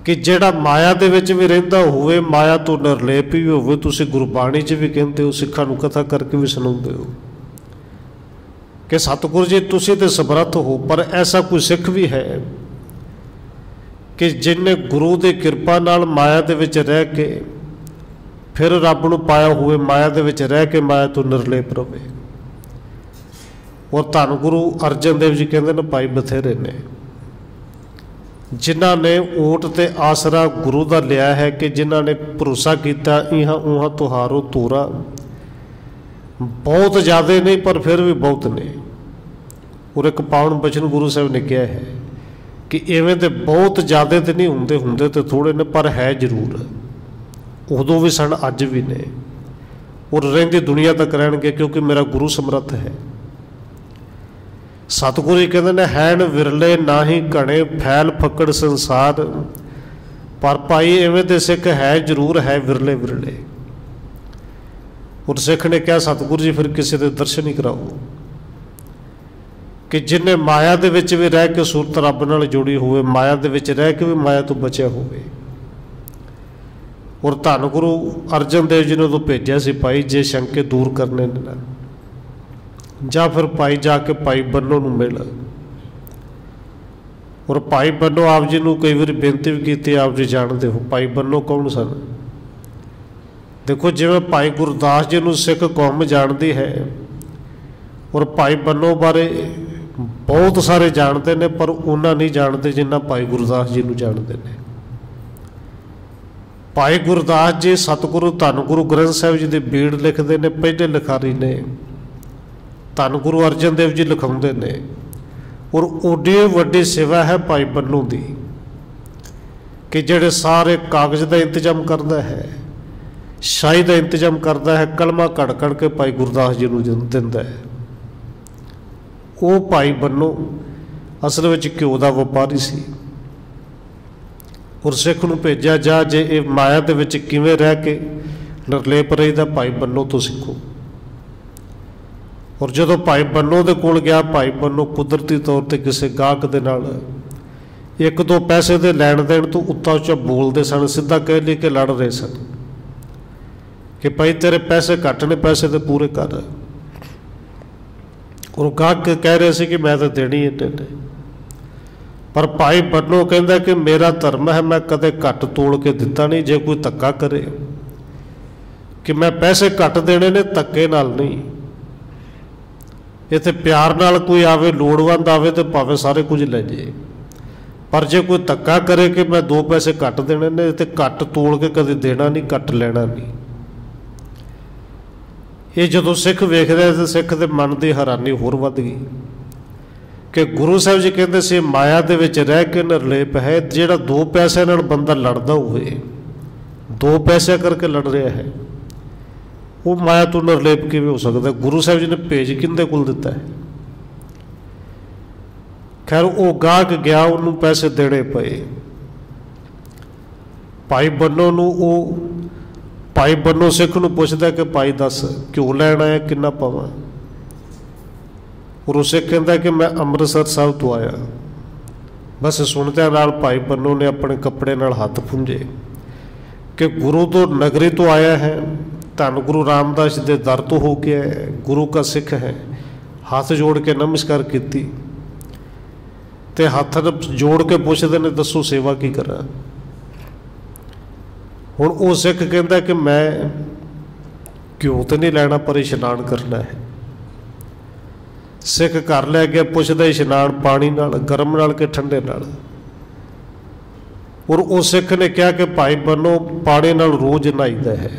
कि जिहड़ा माया दे विच भी रहिंदा होवे, माया तो निर्लेप भी होवे, तुसीं गुरबाणी च भी कहंदे हो, सिखां नूं कथा करके भी सुणाउंदे हो कि सतगुरु जी तुसीं ते समर्थ हो, पर ऐसा कोई सिख भी है कि जिन्हें गुरु की कृपा नाल माया दे विच रह के फिर रब नूं पाया हुए, माया दे विच रह के माया तो निर्लेप रहे। और धन गुरु अर्जन देव जी कहते हैं भाई बथेरे ने जिन्हां ने ओट ते आसरा गुरु का लिया है, कि जिन्हां ने भरोसा किया इहां उहां तुहारो तूरा। बहुत ज़्यादा नहीं पर फिर भी बहुत ने। और एक पावन बचन गुरु साहब ने कहा है कि इवें तो बहुत ज़्यादा तो नहीं होंगे, होंगे तो थोड़े ने, पर है जरूर। उदों भी सन अज भी ने, और रहिंदे दुनिया तक रहणगे, क्योंकि मेरा गुरु समर्थ है। सतगुरु जी कहते हैं हैन विरले ना ही घने, फैल फकड़ संसार। पर भाई इवें तो सिख है जरूर है, विरले विरले। और सिख ने कहा सतगुरु जी फिर किसी के दर्शन ही कराओ, कि जिन्हें माया दे विच भी रह के सूरत रब नाल जोड़ी होवे, माया दे विच रह के भी माया तो बचिया होवे। और धन गुरु अर्जन देव जी ने तो भेजा सी भाई जे शंके दूर करने ने ना, ਜਾਂ ਫਿਰ ਭਾਈ ਜਾ ਕੇ ਭਾਈ ਬੰਨੋ ਨੂੰ ਮਿਲ। ਔਰ ਭਾਈ ਬੰਨੋ ਆਪ ਜੀ ਨੂੰ ਕਈ ਵਾਰੀ ਬੇਨਤੀ ਵੀ ਕੀਤੀ, ਆਪ ਜੀ ਜਾਣਦੇ ਹੋ ਭਾਈ ਬੰਨੋ ਕੌਣ ਸਨ। ਦੇਖੋ ਜਿਵੇਂ ਭਾਈ ਗੁਰਦਾਸ ਜੀ ਨੂੰ ਸਿੱਖ ਕੌਮ ਜਾਣਦੀ ਹੈ, ਔਰ ਭਾਈ ਬੰਨੋ ਬਾਰੇ ਬਹੁਤ ਸਾਰੇ ਜਾਣਦੇ ਨੇ, ਪਰ ਉਹਨਾਂ ਨਹੀਂ ਜਾਣਦੇ ਜਿੰਨਾ ਭਾਈ ਗੁਰਦਾਸ ਜੀ ਨੂੰ ਜਾਣਦੇ ਨੇ। ਭਾਈ ਗੁਰਦਾਸ ਜੀ ਸਤਿਗੁਰੂ ਧੰਨ ਗੁਰੂ ਗ੍ਰੰਥ ਸਾਹਿਬ ਜੀ ਦੇ ਬੀੜ ਲਿਖਦੇ ਨੇ, ਪਹਿਲੇ ਲਿਖਾਰੀ ਨੇ। ਧੰਨ ਗੁਰੂ ਅਰਜਨ ਦੇਵ ਜੀ ਲਿਖਾਉਂਦੇ ਨੇ। ਔਰ ਓਡੀ ਵੱਡੀ ਸੇਵਾ ਹੈ ਭਾਈ ਬੰਨੋ ਦੀ, ਕਿ ਜਿਹੜੇ ਸਾਰੇ ਕਾਗਜ਼ ਦਾ ਇੰਤਜ਼ਾਮ ਕਰਦਾ ਹੈ, ਸ਼ਾਹੀ ਦਾ ਇੰਤਜ਼ਾਮ ਕਰਦਾ ਹੈ, ਕਲਮਾ ਘੜ ਘੜ ਕੇ ਭਾਈ ਗੁਰਦਾਸ ਜੀ ਨੂੰ ਦਿੰਦਾ ਹੈ। ਉਹ ਭਾਈ ਬੰਨੋ ਅਸਲ ਵਿੱਚ ਘਿਓ ਦਾ ਵਪਾਰੀ ਸੀ। ਔਰ ਸਿੱਖ ਨੂੰ ਭੇਜਿਆ, ਜਾ ਜੇ ਇਹ ਮਾਇਆ ਦੇ ਵਿੱਚ ਕਿਵੇਂ ਰਹਿ ਕੇ ਨਿਰਲੇਪ ਰਹੀਦਾ, ਭਾਈ ਬੰਨੋ ਤੋਂ ਸਿੱਖੋ। ਔਰ ਜਦੋਂ ਭਾਈ ਬੰਨੋ ਦੇ ਕੋਲ ਗਿਆ, ਭਾਈ ਬੰਨੋ ਕੁਦਰਤੀ ਤੌਰ 'ਤੇ ਕਿਸੇ ਗਾਹਕ ਦੇ ਨਾਲ ਇੱਕ ਦੋ ਪੈਸੇ ਦੇ ਲੈਣ ਦੇਣ ਤੋਂ ਉੱਚਾ ਉੱਚਾ ਬੋਲਦੇ ਸਨ, ਸਿੱਧਾ ਕਹਿ ਲਈ ਕਿ ਲੜ ਰਹੇ ਸਨ ਕਿ ਭਾਈ ਤੇਰੇ ਪੈਸੇ ਘੱਟ ਨੇ, ਪੈਸੇ ਤੇ ਪੂਰੇ ਕਰ। ਔਰ ਗਾਹਕ ਕਹਿ ਰਹੇ ਸੀ ਕਿ ਮੈਂ ਤਾਂ ਦੇਣੀ ਇੰਨੇ ਨੇ। ਪਰ ਭਾਈ ਬੰਨੋ ਕਹਿੰਦਾ ਕਿ ਮੇਰਾ ਧਰਮ ਹੈ, ਮੈਂ ਕਦੇ ਘੱਟ ਤੋਲ ਕੇ ਦਿੱਤਾ ਨਹੀਂ। ਜੇ ਕੋਈ ਧੱਕਾ ਕਰੇ ਕਿ ਮੈਂ ਪੈਸੇ ਘੱਟ ਦੇਣੇ ਨੇ, ਧੱਕੇ ਨਾਲ ਨਹੀਂ। ਇੱਥੇ ਪਿਆਰ ਨਾਲ ਕੋਈ ਆਵੇ, ਲੋੜਵੰਦ ਆਵੇ ਤੇ ਭਾਵੇਂ ਸਾਰੇ ਕੁਝ ਲੈ ਜੇ, ਪਰ ਜੇ ਕੋਈ ਧੱਕਾ ਕਰੇ ਕਿ ਮੈਂ 2 ਪੈਸੇ ਘੱਟ ਦੇਣੇ ਨੇ, ਤੇ ਘੱਟ ਤੋਲ ਕੇ ਕਦੇ ਦੇਣਾ ਨਹੀਂ, ਘੱਟ ਲੈਣਾ ਨਹੀਂ। ਇਹ ਜਦੋਂ ਸਿੱਖ ਵੇਖਦਾ ਤਾਂ ਸਿੱਖ ਦੇ ਮਨ ਦੀ ਹੈਰਾਨੀ ਹੋਰ ਵੱਧ ਗਈ ਕਿ ਗੁਰੂ ਸਾਹਿਬ ਜੀ ਕਹਿੰਦੇ ਸੀ ਮਾਇਆ ਦੇ ਵਿੱਚ ਰਹਿ ਕੇ ਨਿਰਲੇਪ ਹੈ। ਜਿਹੜਾ 2 ਪੈਸਿਆਂ ਨਾਲ ਬੰਦਾ ਲੜਦਾ ਹੋਵੇ, 2 ਪੈਸਿਆਂ ਕਰਕੇ ਲੜ ਰਿਹਾ ਹੈ, ਉਹ ਮਾਇਆ ਤੋਂ ਨਿਰਲੇਪ ਕਿਵੇਂ ਹੋ ਸਕਦਾ? ਗੁਰੂ ਸਾਹਿਬ ਜੀ ਨੇ ਭੇਜ ਕਿਹਦੇ ਕੋਲ ਦਿੱਤਾ ਹੈ? ਖੈਰ ਉਹ ਗਾਹਕ ਗਿਆ, ਉਹਨੂੰ ਪੈਸੇ ਦੇਣੇ ਪਏ। ਭਾਈ ਬੰਨੋ ਨੂੰ ਉਹ ਭਾਈ ਬੰਨੋ ਸਿੱਖ ਨੂੰ ਪੁੱਛਦਾ ਕਿ ਭਾਈ ਦੱਸ ਘਿਓ ਲੈਣ ਆਇਆ, ਕਿੰਨਾ ਪਾਵਾਂ? ਔਰ ਉਹ ਸਿੱਖ ਕਹਿੰਦਾ ਕਿ ਮੈਂ ਅੰਮ੍ਰਿਤਸਰ ਸਾਹਿਬ ਤੋਂ ਆਇਆ। ਬਸ ਸੁਣਦਿਆਂ ਨਾਲ ਭਾਈ ਬੰਨੋ ਨੇ ਆਪਣੇ ਕੱਪੜੇ ਨਾਲ ਹੱਥ ਪੂੰਝੇ ਕਿ ਗੁਰੂ ਤੋਂ ਨਗਰੀ ਤੋਂ ਆਇਆ ਹੈ, ਧੰਨ ਗੁਰੂ ਰਾਮਦਾਸ ਦੇ ਦਰ ਤੋਂ ਹੋ ਕੇ ਆਇਆ, ਗੁਰੂ का ਸਿੱਖ ਹੈ। ਹੱਥ ਜੋੜ ਕੇ ਨਮਸਕਾਰ ਕੀਤੀ ਤੇ ਹੱਥ ਜੋੜ ਕੇ ਪੁੱਛਦੇ ਨੇ ਦੱਸੋ ਸੇਵਾ ਕੀ ਕਰਾਂ? ਹੁਣ ਉਹ ਸਿੱਖ ਕਹਿੰਦਾ ਕਿ ਮੈਂ ਘਿਓ ਤਾਂ ਨਹੀਂ ਲੈਣਾ, ਪਰ ਇਸ਼ਨਾਨ ਕਰਨਾ ਹੈ। ਸਿੱਖ ਘਰ ਲੈ ਕੇ ਪੁੱਛਦਾ ਇਸ਼ਨਾਨ ਪਾਣੀ ਨਾਲ, ਗਰਮ ਨਾਲ ਕਿ ਠੰਡੇ ਨਾਲ? ਔਰ ਉਹ ਸਿੱਖ ਨੇ ਕਿਹਾ ਕਿ ਭਾਈ ਬੰਨੋ ਪਾਣੀ ਨਾਲ ਰੋਜ਼ ਨਹਾਈਦਾ ਹੈ,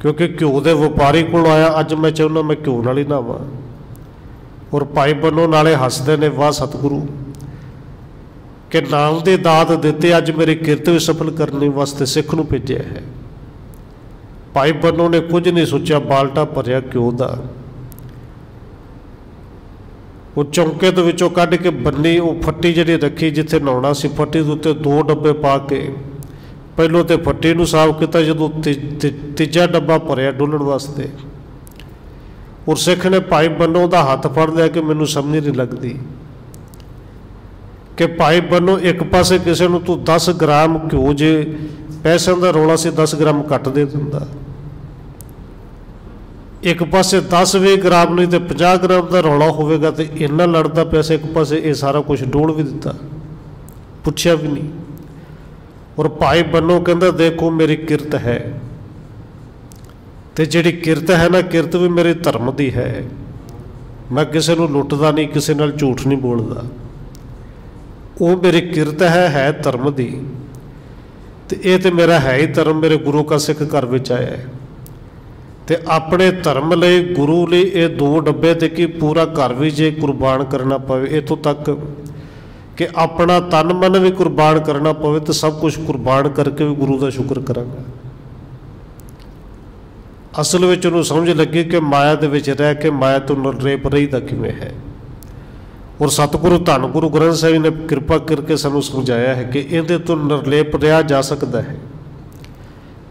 ਕਿਉਂਕਿ ਘਿਓ ਦੇ ਵਪਾਰੀ ਕੋਲ ਆਇਆ, ਅੱਜ ਮੈਂ ਚਾਹੁੰਦਾ ਮੈਂ ਘਿਓ ਨਾਲ ਹੀ ਨਹਾਵਾਂ। ਔਰ ਭਾਈ ਬੰਨੋ ਨਾਲੇ ਹੱਸਦੇ ਨੇ, ਵਾਹ ਸਤਿਗੁਰੂ ਕਿ ਨਾਮ ਦੀ ਦਾਤ ਦਿੱਤੇ, ਅੱਜ ਮੇਰੀ ਕਿਰਤ ਵੀ ਸਫਲ ਕਰਨ ਵਾਸਤੇ ਸਿੱਖ ਨੂੰ ਭੇਜਿਆ ਹੈ। ਭਾਈ ਬੰਨੋ ਨੇ ਕੁਝ ਨਹੀਂ ਸੋਚਿਆ, ਬਾਲਟਾ ਭਰਿਆ ਘਿਓ ਦਾ, ਉਹ ਚੌਂਕੇ ਦੇ ਵਿੱਚੋਂ ਕੱਢ ਕੇ ਬੰਨੀ, ਉਹ ਫੱਟੀ ਜਿਹੜੀ ਰੱਖੀ ਜਿੱਥੇ ਨਹਾਉਣਾ ਸੀ, ਫੱਟੀ ਦੇ ਉੱਤੇ 2 ਡੱਬੇ ਪਾ ਕੇ ਪਹਿਲੋਂ ਤੇ ਫੱਟੀ ਨੂੰ ਸਾਫ਼ ਕੀਤਾ, ਜਦੋਂ ਤੀਜਾ ਡੱਬਾ ਭਰਿਆ ਡੁੱਲਣ ਵਾਸਤੇ। ਔਰ ਸਿੱਖ ਨੇ ਭਾਈ ਬੰਨੋ ਦਾ ਹੱਥ ਫੜ ਲਿਆ ਕਿ ਮੈਨੂੰ ਸਮਝ ਨਹੀਂ ਲੱਗਦੀ ਕਿ ਭਾਈ ਬੰਨੋ ਇੱਕ ਪਾਸੇ ਕਿਸੇ ਨੂੰ ਤੂੰ 10 ਗ੍ਰਾਮ ਘਿਓ, ਜੇ ਪੈਸਿਆਂ ਦਾ ਰੌਲਾ ਸੀ 10 ਗ੍ਰਾਮ ਘੱਟ ਦੇ ਦਿੰਦਾ, ਇੱਕ ਪਾਸੇ 10-20 ਗ੍ਰਾਮ ਨਹੀਂ ਤੇ 50 ਗ੍ਰਾਮ ਦਾ ਰੌਲਾ ਹੋਵੇਗਾ ਤੇ ਇੰਨਾ ਲੜਦਾ ਪੈਸੇ, ਇੱਕ ਪਾਸੇ ਇਹ ਸਾਰਾ ਕੁਝ ਡੋਲ ਵੀ ਦਿੱਤਾ, ਪੁੱਛਿਆ ਵੀ ਨਹੀਂ। ਔਰ ਭਾਈ ਬੰਨੋ ਕਹਿੰਦਾ ਦੇਖੋ ਮੇਰੀ ਕਿਰਤ ਹੈ, ਤੇ ਜਿਹੜੀ ਕਿਰਤ ਹੈ ਨਾ, ਕਿਰਤ ਵੀ ਮੇਰੇ ਧਰਮ ਦੀ ਹੈ। ਮੈਂ ਕਿਸੇ ਨੂੰ ਲੁੱਟਦਾ ਨਹੀਂ, ਕਿਸੇ ਨਾਲ ਝੂਠ ਨਹੀਂ ਬੋਲਦਾ, ਉਹ ਮੇਰੀ ਕਿਰਤ ਹੈ ਧਰਮ ਦੀ। ਤੇ ਇਹ ਤੇ ਮੇਰਾ ਹੈ ਹੀ ਧਰਮ, ਮੇਰੇ ਗੁਰੂ का ਸਿੱਖ ਘਰ ਵਿੱਚ ਆਇਆ ਹੈ, ਤੇ ਆਪਣੇ ਧਰਮ ਲਈ ਗੁਰੂ ਲਈ ਇਹ 2 ਡੱਬੇ ਤੇ ਕੀ ਪੂਰਾ ਘਰ ਵੀ ਜੇ ਕੁਰਬਾਨ ਕਰਨਾ ਪਵੇ, ਇੱਥੋਂ ਤੱਕ ਕਿ ਆਪਣਾ ਤਨ ਮਨ ਵੀ ਕੁਰਬਾਨ ਕਰਨਾ ਪਵੇ, ਤਾਂ ਸਭ ਕੁਝ ਕੁਰਬਾਨ ਕਰਕੇ ਵੀ ਗੁਰੂ ਦਾ ਸ਼ੁਕਰ ਕਰਾਂਗਾ। ਅਸਲ ਵਿੱਚ ਉਹਨੂੰ ਸਮਝ ਲੱਗੀ ਕਿ ਮਾਇਆ ਦੇ ਵਿੱਚ ਰਹਿ ਕੇ ਮਾਇਆ ਤੋਂ ਨਿਰਲੇਪ ਰਹੀਦਾ ਕਿਵੇਂ ਹੈ। ਔਰ ਸਤਿਗੁਰੂ ਧੰਨ ਗੁਰੂ ਗ੍ਰੰਥ ਸਾਹਿਬ ਨੇ ਕਿਰਪਾ ਕਰਕੇ ਸਾਨੂੰ ਸਮਝਾਇਆ ਹੈ ਕਿ ਇਹਦੇ ਤੋਂ ਨਿਰਲੇਪ ਰਿਹਾ ਜਾ ਸਕਦਾ ਹੈ,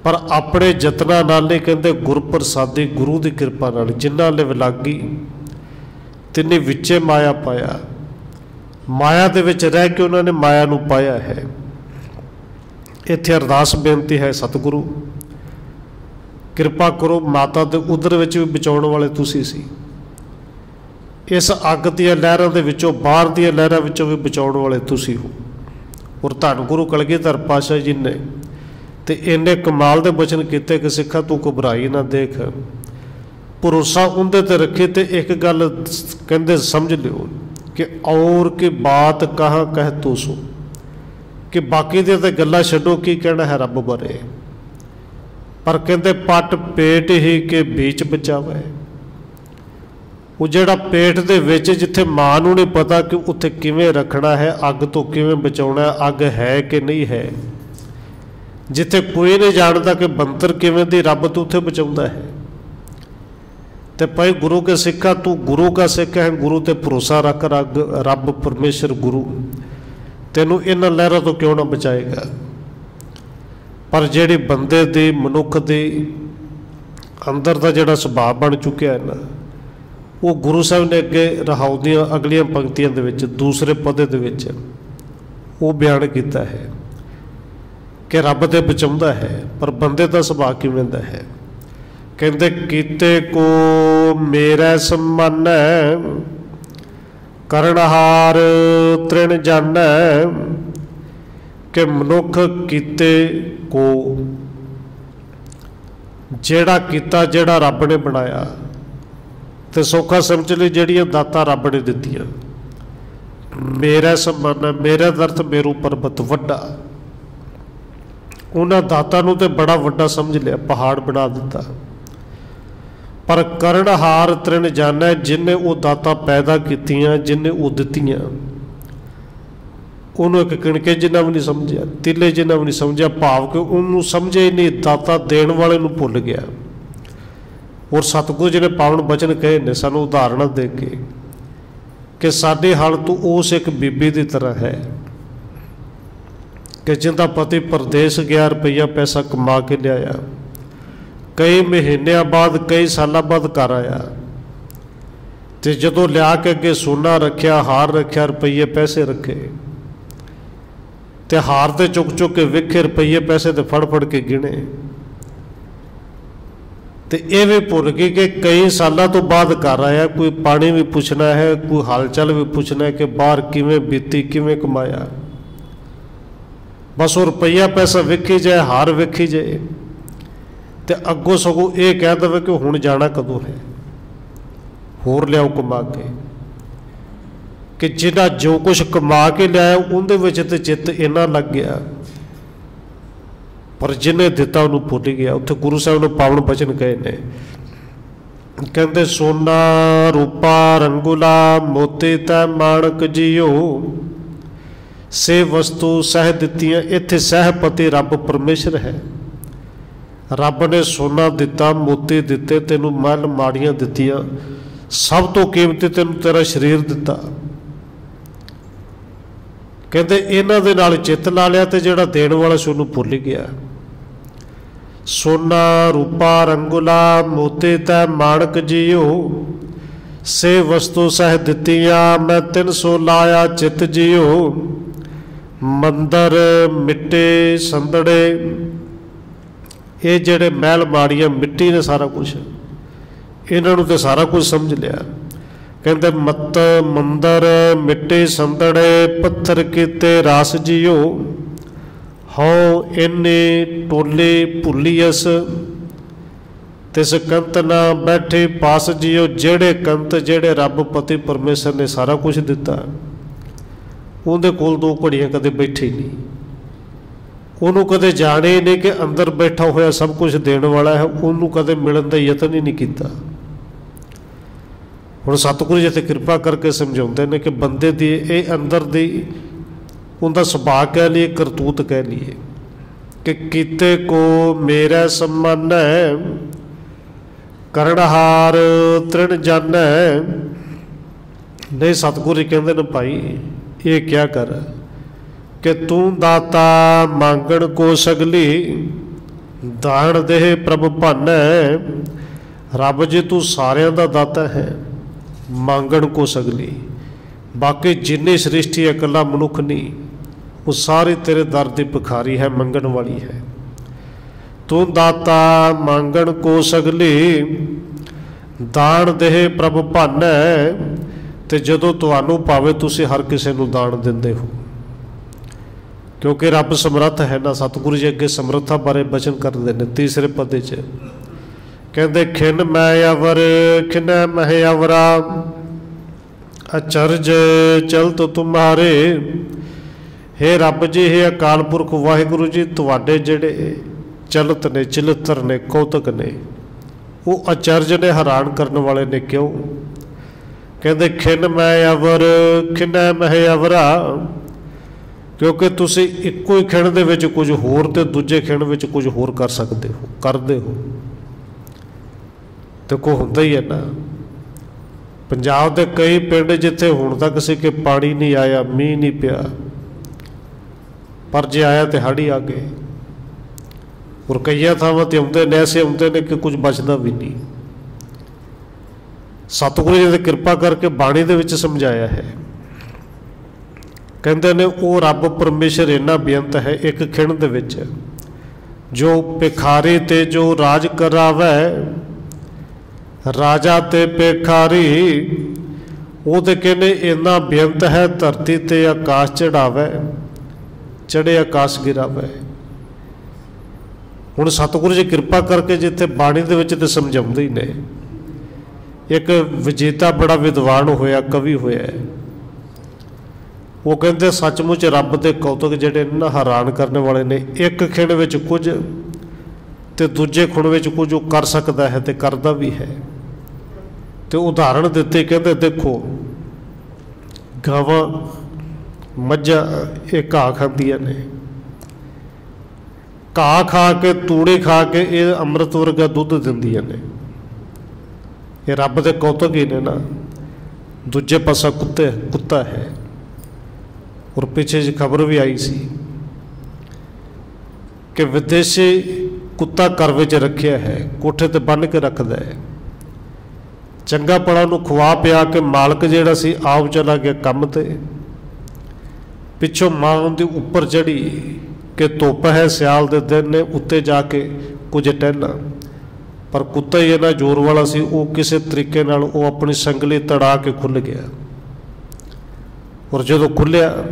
ਪਰ ਆਪਣੇ ਯਤਨਾਂ ਨਾਲ ਨਹੀਂ, ਕਹਿੰਦੇ ਗੁਰ ਪ੍ਰਸਾਦੀ, ਗੁਰੂ ਦੀ ਕਿਰਪਾ ਨਾਲ। ਜਿਨ੍ਹਾਂ ਲਿਵ ਲਾਗੀ ਤਿੰਨੇ ਵਿੱਚੇ ਮਾਇਆ ਪਾਇਆ, ਮਾਇਆ ਦੇ ਵਿੱਚ ਰਹਿ ਕੇ ਉਹਨਾਂ ਨੇ ਮਾਇਆ ਨੂੰ ਪਾਇਆ ਹੈ। ਇੱਥੇ ਅਰਦਾਸ ਬੇਨਤੀ ਹੈ, ਸਤਿਗੁਰੂ ਕਿਰਪਾ ਕਰੋ, ਮਾਤਾ ਦੇ ਉਦਰ ਵਿੱਚ ਵੀ ਬਚਾਉਣ ਵਾਲੇ ਤੁਸੀਂ ਸੀ, इस अग ਦੀਆਂ लहरां ਦੇ ਵਿੱਚੋਂ ਬਾਹਰ ਦੀਆਂ लहरां ਵਿੱਚੋਂ ਵੀ ਬਚਾਉਣ ਵਾਲੇ ਤੁਸੀਂ ਹੋ। ਔਰ ਧੰਨ ਗੁਰੂ ਕਲਗੀਧਰ ਪਾਤਸ਼ਾਹ ਜੀ ਨੇ ਤੇ ਇੰਨੇ ਕਮਾਲ ਦੇ ਬਚਨ ਕੀਤੇ ਕਿ ਸਿੱਖਾ ਤੂੰ ਘਬਰਾਈ ਨਾ, ਦੇਖ ਭਰੋਸਾ ਉਹਦੇ ਤੇ ਰੱਖੇ। ਤੇ ਇੱਕ ਗੱਲ ਕਹਿੰਦੇ ਸਮਝ ਲਿਓ ਕਿ ਔਰ ਕੀ ਬਾਤ ਕਹਾਂ ਕਹਿ ਤੂੰ ਸੋ, ਕਿ ਬਾਕੀ ਦੀਆਂ ਤਾਂ ਗੱਲਾਂ ਛੱਡੋ, ਕੀ ਕਹਿਣਾ ਹੈ ਰੱਬ ਬਾਰੇ। ਪਰ ਕਹਿੰਦੇ ਪੱਟ ਪੇਟ ਹੀ ਕੇ ਵਿੱਚ ਬਚਾਵੇ। ਉਹ ਜਿਹੜਾ ਪੇਟ ਦੇ ਵਿੱਚ ਜਿੱਥੇ ਮਾਂ ਨੂੰ ਨਹੀਂ ਪਤਾ ਕਿ ਉੱਥੇ ਕਿਵੇਂ ਰੱਖਣਾ ਹੈ, ਅੱਗ ਤੋਂ ਕਿਵੇਂ ਬਚਾਉਣਾ, ਅੱਗ ਹੈ ਕਿ ਨਹੀਂ ਹੈ, ਜਿੱਥੇ ਕੋਈ ਨਹੀਂ ਜਾਣਦਾ ਕਿ ਬੰਤਰ ਕਿਵੇਂ ਦੀ, ਰੱਬ ਤੋਂ ਉੱਥੇ ਬਚਾਉਂਦਾ ਹੈ। ਤੇ ਭਾਈ ਗੁਰੂ ਕੇ ਸਿੱਖਾ ਤੂੰ ਗੁਰੂ का सिख है, गुरु ते भरोसा रख, रब परमेश्वर गुरु तेनों इन्हां लहरां तो क्यों ना बचाएगा। पर जिहड़ी बंदे दी मनुख दी अंदर दा जिहड़ा सुभाव बन चुकिया है ना, वो गुरु साहब ने अगे रहाऊ दियां अगलियां पंक्तियां दे विच दूसरे पदे दे विच वो बयान किया है कि रब ते बचाउंदा है, पर बंदे दा सुभाव किवें दा है। कहते कीते को मेरा सम्मान करनहार तृण जान, कि मनुख कीते को जेड़ा कीता जेड़ा रब ने बनाया, तो सौखा समझ ली जेड़ियां दातां रब ने दित्तियां। मेरा सम्मान, मेरा दर्द मेरू परबत वड्डा, उन्हां दातां नूं ते बड़ा वड्डा समझ लिया, पहाड़ बना दिता। पर करनहार तृण जाना, जिन्हें वो दाता पैदा कीतियां, जिन्हें वो दित्तियां, उन्होंने एक किणके जिन्ना भी नहीं समझिया, तिले जिन्ना भी नहीं समझिया, भाव कि उन्होंने समझे ही नहीं, दाता देण वाले नूं भुल गया। और सतगुरु जी ने पावन बचन कहे ने सानूं उदाहरण दे के कि साडी हालत उस एक बीबी की तरह है कि जिंदा पति परदेस गया, रुपया पैसा कमा के लिया, कई महीनों बाद कई सालों बाद घर आया, तो जदों लिया के अगे सोना रखिया, हार रखिया, रुपये पैसे रखे, तो हार तो चुक चुक के वेखे, रुपये पैसे तो फड़ फड़ के गिने, तो यह भी भुल गई कि कई सालों तो बाद घर आया, कोई पानी भी पूछना है, कोई हाल चाल भी पूछना है कि बाहर किवें बीती, किवें कमाया। बस वो रुपया पैसा वेखी जाए, हार वेखी जाए, तो अगों सगों ये कह दे कि हुण जाना कदों है, होर लियाओ कमा के, कि जिन्ना जो कुछ कमा के लिया उनदे विच ते चित्त इन्ना लग गया, पर जिन्हें दिता उन्होंने भुल गया। उत्थे गुरु साहब ने पावन बचन कहे ने, कहते सोना रूपा रंगुला मोती तै माणक जियो, से वस्तु सह दित्तियां। इत्थे सहपति रब परमेश्वर है, रब ने सोना दिता, मोती दिते, तेनों महल माड़ियां दित्तियां, सब तो कीमती तेनों तेरा शरीर दिता। कहते इन्हां दे नाल चित्त ला लिया, तो जिहड़ा देण वाला सी उहनूं भुल गया। सोना रूपा रंगुला मोती तै माणक जियो, से वस्तु सह दित्तियां, मैं 300 लाया चित जियो। मंदर मिट्टे संदड़े, ये जेड़े महल माड़ियां मिट्टी ने सारा कुछ, इन्होंने तो सारा कुछ समझ लिया। कहते मत मंदर मिट्टी संदड़े, पत्थर कीते रास जियो, हो इन्नी टोली भुलीअस, तिस कंत ना बैठे पास जियो। जेड़े कंत जेड़े रब पति परमेश्वर ने सारा कुछ दिता, उहदे कोल 2 घड़ियां कदे बैठे ही नहीं, उन्होंने कदे जाने ही नहीं कि अंदर बैठा होया सब कुछ देने वाला है, उन्होंने कदे मिलन का यतन ही नहीं किया। हुण सतगुरु जिथे कृपा करके समझाते हैं कि बंदे दी ये अंदर दी उनका सुभाव कह लीए, करतूत कह लीए, कि कीते को मेरा सम्मान करनहार तृण जान। नहीं सतगुरु कहते न भाई ये क्या कर कि तू दाता मांगण को सगली, दान दे प्रभ भन। रब जी तू सारियां दा दाता है, मांगण को सगली, बाकी जिन्नी सृष्टि अकला मनुख नहीं, वो सारी तेरे दर की भिखारी है, मंगण वाली है। तू दाता मांगण को सगली, दान दे प्रभ भन। ਤੇ ਜਦੋਂ ਤੁਹਾਨੂੰ ਭਾਵੇਂ ਤੁਸੀਂ ਹਰ ਕਿਸੇ ਨੂੰ ਦਾਨ ਦਿੰਦੇ ਹੋ, ਕਿਉਂਕਿ ਰੱਬ ਸਮਰੱਥ ਹੈ ਨਾ। ਸਤਿਗੁਰੂ ਜੀ ਅੱਗੇ ਸਮਰੱਥਾ ਬਾਰੇ ਬਚਨ ਕਰਦੇ ਨੇ ਤੀਸਰੇ ਪਦੇ 'ਚ, ਕਹਿੰਦੇ ਖਿਨ ਮੈਂ ਅਵਰ ਖਿਨੈ ਮਹਿ ਅਵਰਾ ਅਚਰਜ ਚਲਤ ਤੁਮਾਰੇ। ਹੇ ਰੱਬ ਜੀ, ਹੇ ਅਕਾਲ ਪੁਰਖ ਵਾਹਿਗੁਰੂ ਜੀ, ਤੁਹਾਡੇ ਜਿਹੜੇ ਚਲਤ ਨੇ, ਚਿਲਤਰ ਨੇ, ਕੌਤਕ ਨੇ, ਉਹ ਅਚਰਜ ਨੇ, ਹੈਰਾਨ ਕਰਨ ਵਾਲੇ ਨੇ। ਕਿਉਂ? ਕਹਿੰਦੇ ਖਿਨ ਮੈਂ ਅਵਰ ਖਿਨੈ ਮਹਿ ਅਵਰਾ, ਕਿਉਂਕਿ ਤੁਸੀਂ ਇੱਕੋ ਹੀ ਖਿਣ ਦੇ ਵਿੱਚ ਕੁਝ ਹੋਰ ਤੇ ਦੂਜੇ ਖਿਣ ਵਿੱਚ ਕੁਝ ਹੋਰ ਕਰ ਸਕਦੇ ਹੋ, ਕਰਦੇ ਹੋ। ਦੇਖੋ ਹੁੰਦਾ ਹੀ ਹੈ ਨਾ, ਪੰਜਾਬ ਦੇ ਕਈ ਪਿੰਡ ਜਿੱਥੇ ਹੁਣ ਤੱਕ ਸੀ ਕਿ ਪਾਣੀ ਨਹੀਂ ਆਇਆ, ਮੀਂਹ ਨਹੀਂ ਪਿਆ, ਪਰ ਜੇ ਆਇਆ ਤੇ ਹੜ੍ਹ ਆ ਗਏ। ਔਰ ਕਈਆਂ ਥਾਵਾਂ 'ਤੇ ਆਉਂਦੇ ਨੇ, ਐਸੇ ਆਉਂਦੇ ਨੇ ਕਿ ਕੁਝ ਬਚਦਾ ਵੀ ਨਹੀਂ। ਸਤਿਗੁਰੂ ਜੀ ਨੇ ਕਿਰਪਾ ਕਰਕੇ ਬਾਣੀ ਦੇ ਵਿੱਚ ਸਮਝਾਇਆ ਹੈ। ਕਹਿੰਦੇ ਨੇ ਉਹ ਰੱਬ ਪਰਮੇਸ਼ਰ ਇੰਨਾ ਬੇਅੰਤ ਹੈ ਇੱਕ ਖਿਣ ਦੇ ਵਿੱਚ, ਜੋ ਭਿਖਾਰੀ ਤੇ ਜੋ ਰਾਜ ਕਰਾਵੈ, ਰਾਜਾ ਤੇ ਭਿਖਾਰੀ, ਉਹ ਤੇ ਕਹਿੰਦੇ ਇੰਨਾ ਬੇਅੰਤ ਹੈ, ਧਰਤੀ ਤੇ ਆਕਾਸ਼ ਚੜਾਵੈ, ਚੜੇ ਆਕਾਸ਼ ਗਿਰਾਵੈ। ਹੁਣ ਸਤਿਗੁਰੂ ਜੀ ਕਿਰਪਾ ਕਰਕੇ ਜਿੱਥੇ ਬਾਣੀ ਦੇ ਵਿੱਚ ਤੇ ਸਮਝਾਉਂਦੇ ਹੀ ਨੇ। ਇੱਕ ਵਿਜੇਤਾ ਬੜਾ ਵਿਦਵਾਨ ਹੋਇਆ, ਕਵੀ ਹੋਇਆ, ਉਹ ਕਹਿੰਦੇ ਸੱਚਮੁੱਚ ਰੱਬ ਦੇ ਕੌਤਕ ਜਿਹੜੇ ਨੇ ਨਾ ਹੈਰਾਨ ਕਰਨ ਵਾਲੇ ਨੇ। ਇੱਕ ਖਿਣ ਵਿੱਚ ਕੁਝ ਤੇ ਦੂਜੇ ਖਿਣ ਵਿੱਚ ਕੁਝ ਉਹ ਕਰ ਸਕਦਾ ਹੈ ਤੇ ਕਰਦਾ ਵੀ ਹੈ। ਤੇ ਉਦਾਹਰਣ ਦਿੱਤੇ, ਕਹਿੰਦੇ ਦੇਖੋ ਗਾਵਾਂ ਮੱਝਾਂ ਇਹ ਘਾਹ ਖਾਂਦੀਆਂ ਨੇ, ਘਾਹ ਖਾ ਕੇ, ਤੂੜੀ ਖਾ ਕੇ ਇਹ ਅੰਮ੍ਰਿਤ ਵਰਗਾ ਦੁੱਧ ਦਿੰਦੀਆਂ ਨੇ। ਇਹ ਰੱਬ ਦੇ ਕੌਤਕ ਹੀ ਨੇ ਨਾ। ਦੂਜੇ ਪਾਸਾ ਕੁੱਤਾ ਹੈ। ਔਰ ਪਿੱਛੇ ਜਿਹੀ ਖਬਰ ਵੀ ਆਈ ਸੀ ਕਿ ਵਿਦੇਸ਼ੀ ਕੁੱਤਾ ਘਰ ਵਿੱਚ ਰੱਖਿਆ ਹੈ, ਕੋਠੇ ਤੇ ਬੰਨ੍ਹ ਕੇ ਰੱਖਦਾ ਹੈ। ਚੰਗਾ ਭਲਾ ਨੂੰ ਖਵਾ ਪਿਆ ਕੇ ਮਾਲਕ ਜਿਹੜਾ ਸੀ ਆਪ ਚਲਾ ਗਿਆ ਕੰਮ 'ਤੇ। ਪਿੱਛੋਂ ਮਾਂ ਉਹਦੀ ਉੱਪਰ ਚੜ੍ਹੀ ਕਿ ਧੁੱਪ ਹੈ, ਸਿਆਲ ਦੇ ਦਿਨ ਨੇ, ਉੱਤੇ ਜਾ ਕੇ ਕੁਝ ਟਹਿਲਾਂ। ਪਰ ਕੁੱਤਾ ਹੀ ਇੰਨਾ ਜ਼ੋਰ ਵਾਲਾ ਸੀ, ਉਹ ਕਿਸੇ ਤਰੀਕੇ ਨਾਲ ਉਹ ਆਪਣੀ ਸੰਗਲੀ ਤੜਾ ਕੇ ਖੁੱਲ੍ਹ ਗਿਆ। ਔਰ ਜਦੋਂ ਖੁੱਲ੍ਹਿਆ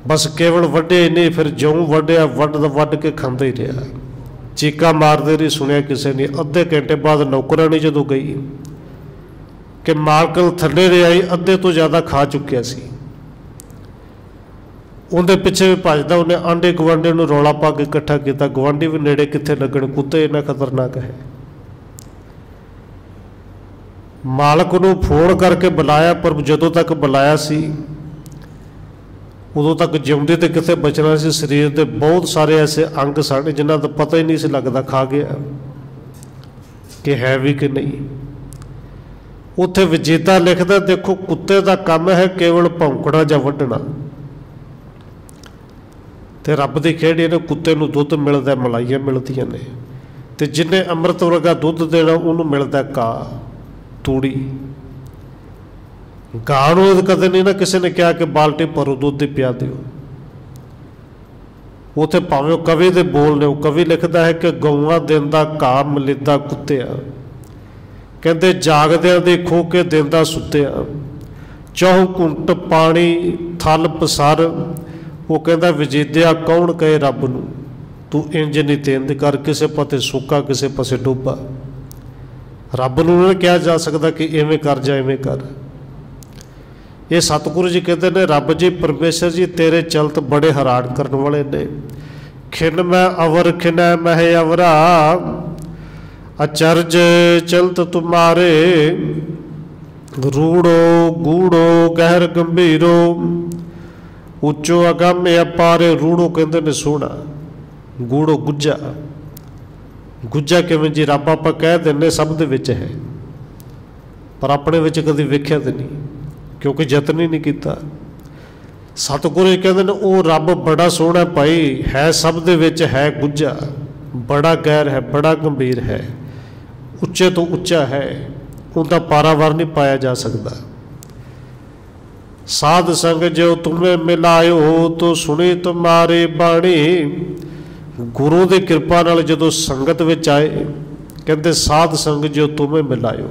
ਬਸ ਕੇਵਲ ਵੱਢੇ ਹੀ ਨਹੀਂ, ਫਿਰ ਜਿਉਂ ਵੱਢਿਆ ਵੱਢ ਕੇ ਖਾਂਦਾ ਹੀ ਰਿਹਾ, ਚੀਕਾਂ ਮਾਰਦੇ ਰਹੀ, ਸੁਣਿਆ ਕਿਸੇ ਨੇ। ਅੱਧੇ ਘੰਟੇ ਬਾਅਦ ਨੌਕਰਾਣੀ ਜਦੋਂ ਗਈ ਕਿ ਮਾਲਕ ਥੱਲੇ ਦੇ ਆਈ, ਅੱਧੇ ਤੋਂ ਜ਼ਿਆਦਾ ਖਾ ਚੁੱਕਿਆ ਸੀ। ਉਹਦੇ ਪਿੱਛੇ ਵੀ ਭੱਜਦਾ, ਉਹਨੇ ਆਂਢੇ ਗੁਆਂਢੀ ਨੂੰ ਰੌਲਾ ਪਾ ਕੇ ਇਕੱਠਾ ਕੀਤਾ। ਗੁਆਂਢੀ ਵੀ ਨੇੜੇ ਕਿੱਥੇ ਲੱਗਣ, ਕੁੱਤੇ ਇੰਨਾ ਖਤਰਨਾਕ ਹੈ। ਮਾਲਕ ਨੂੰ ਫੋਨ ਕਰਕੇ ਬੁਲਾਇਆ, ਪਰ ਜਦੋਂ ਤੱਕ ਬੁਲਾਇਆ ਸੀ ਉਦੋਂ ਤੱਕ ਜਿਉਂਦੇ ਤੇ ਕਿੱਥੇ ਬਚਣਾ ਸੀ। ਸਰੀਰ ਦੇ ਬਹੁਤ ਸਾਰੇ ਐਸੇ ਅੰਗ ਸਨ ਜਿਨ੍ਹਾਂ ਦਾ ਪਤਾ ਹੀ ਨਹੀਂ ਸੀ ਲੱਗਦਾ ਖਾ ਗਿਆ ਕਿ ਹੈ ਵੀ ਕਿ ਨਹੀਂ। ਉੱਥੇ ਵਿਜੇਤਾ ਲਿਖਦਾ, ਦੇਖੋ ਕੁੱਤੇ ਦਾ ਕੰਮ ਹੈ ਕੇਵਲ ਭੌਂਕਣਾ ਜਾਂ ਵੱਢਣਾ, ਤੇ ਰੱਬ ਦੀ ਖੇਡ ਇਹਨੇ। ਕੁੱਤੇ ਨੂੰ ਦੁੱਧ ਮਿਲਦਾ, ਮਲਾਈਆਂ ਮਿਲਦੀਆਂ ਨੇ, ਤੇ ਜਿਹਨੇ ਅੰਮ੍ਰਿਤ ਵਰਗਾ ਦੁੱਧ ਦੇਣਾ ਉਹਨੂੰ ਮਿਲਦਾ ਘਾਹ, ਤੂੜੀ। ਗਾਂ ਨੂੰ ਕਦੇ ਨਹੀਂ ਨਾ ਕਿਸੇ ਨੇ ਕਿਹਾ ਕਿ ਬਾਲਟੀ ਭਰੋ ਦੁੱਧ ਦੀ ਪਿਆ ਦਿਓ। ਉੱਥੇ ਭਾਵੇਂ ਉਹ ਕਵੀ ਦੇ ਬੋਲ ਨੇ, ਉਹ ਕਵੀ ਲਿਖਦਾ ਹੈ ਕਿ ਗਊਆਂ ਦਿੰਦਾ ਘਾਹ ਮਲਿੱਦਾ ਕੁੱਤਿਆ, ਕਹਿੰਦੇ ਜਾਗਦਿਆਂ ਦੇ ਖੋ ਕੇ ਦਿੰਦਾ ਸੁੱਤਿਆ, ਚੌ ਘੁੰਟ ਪਾਣੀ ਥਲ ਪਸਰ। ਉਹ ਕਹਿੰਦਾ ਵਿਜੇਤਿਆ ਕੌਣ ਕਹੇ ਰੱਬ ਨੂੰ, ਤੂੰ ਇੰਜ ਨਹੀਂ ਤੇਂਦ ਕਰ, ਕਿਸੇ ਪਾਸੇ ਸੁੱਕਾ ਕਿਸੇ ਪਾਸੇ ਡੋਬਾ। ਰੱਬ ਨੂੰ ਨਹੀਂ ਕਿਹਾ ਜਾ ਸਕਦਾ ਕਿ ਇਵੇਂ ਕਰ ਜਾਂ ਇਵੇਂ ਕਰ। ਇਹ ਸਤਿਗੁਰੂ ਜੀ ਕਹਿੰਦੇ ਨੇ, ਰੱਬ ਜੀ ਪਰਮੇਸ਼ਰ ਜੀ ਤੇਰੇ ਚਲਤ ਬੜੇ ਹੈਰਾਨ ਕਰਨ ਵਾਲੇ ਨੇ। ਖਿਨ ਮੈਂ ਅਵਰ ਖਿਨੈ ਮਹਿ ਅਵਰਾ, ਅਚਰਜ ਚਲਤ ਤੁਮਾਰੇ, ਰੂੜੋ ਗੂੜੋ ਗਹਿਰ ਗੰਭੀਰੋ, ਉੱਚੋ ਅਗੰਮ ਅਪਾਰੇ। ਰੂੜੋ ਕਹਿੰਦੇ ਨੇ ਸੋਹਣਾ, ਗੂੜੋ ਗੁੱਜਾ। ਗੁੱਜਾ ਕਿਵੇਂ ਜੀ? ਰੱਬ ਆਪਾਂ ਕਹਿ ਦਿੰਦੇ ਸਭ ਦੇ ਵਿੱਚ ਹੈ, ਪਰ ਆਪਣੇ ਵਿੱਚ ਕਦੇ ਵੇਖਿਆ ਤੇ ਨਹੀਂ, ਕਿਉਂਕਿ ਯਤਨ ਹੀ ਨਹੀਂ ਕੀਤਾ। ਸਤਿਗੁਰੂ ਕਹਿੰਦੇ ਨੇ ਉਹ ਰੱਬ ਬੜਾ ਸੋਹਣਾ ਭਾਈ, ਹੈ ਸਭ ਦੇ ਵਿੱਚ ਹੈ ਗੁੱਜਾ, ਬੜਾ ਗਹਿਰ ਹੈ, ਬੜਾ ਗੰਭੀਰ ਹੈ, ਉੱਚੇ ਤੋਂ ਉੱਚਾ ਹੈ, ਉਹਦਾ ਪਾਰਾਵਾਰ ਨਹੀਂ ਪਾਇਆ ਜਾ ਸਕਦਾ। ਸਾਧ ਸੰਗ ਜੋ ਤੁਮੇ ਮਿਲਾਇਓ ਤੋ ਸੁਣੀ ਤੁਮਾਰੀ ਬਾਣੀ। ਗੁਰੂ ਦੀ ਕਿਰਪਾ ਨਾਲ ਜਦੋਂ ਸੰਗਤ ਵਿੱਚ ਆਏ, ਕਹਿੰਦੇ ਸਾਧ ਸੰਗ ਜੋ ਤੁਮੇ ਮਿਲਾਇਓ,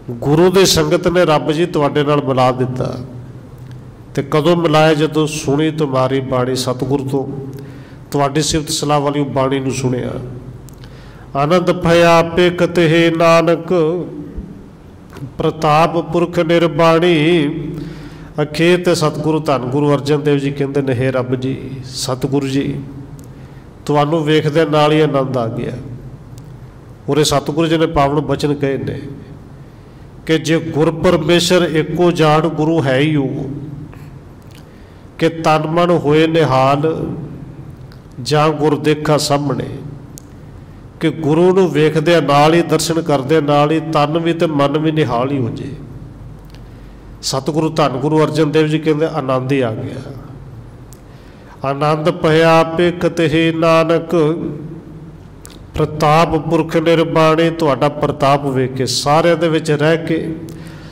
गुरु की संगत ने रब जी तुहाडे नाल मिला दिता। ते कदों मिलाया? जदों सुनी तुम्हारी बाणी सतगुर तो, तुहाडी सिफत सलाह वाली बाणी नूं सुनिया। आनंद भया आपे कतहे नानक, प्रताप पुरख निर्बाणी। अखेर ते सतगुरु धन गुरु अर्जन देव जी कहते ने, हे रब जी, सतगुरु जी, तुहानूं वेखदे नाल ही आनंद आ गया। उरे सतगुरु जी ने पावन बचन कहे ने कि जे गुर परमेश्वर एको जान गुरु है ही हो, कि तन मन होए निहाल, जां गुर देखा सामने। कि गुरु नूं वेखदे नाल ही, दर्शन करदे नाल ही तन भी ते मन भी निहाल ही हो जाए। सतगुरु धन गुरु अर्जन देव जी कहते आनंद ही आ गया। आनंद पया आपे कतहे नानक, प्रताप पुरख निर्बाणी। तुहाडा प्रताप वेख के, सारिਆਂ ਦੇ ਵਿੱਚ रह के,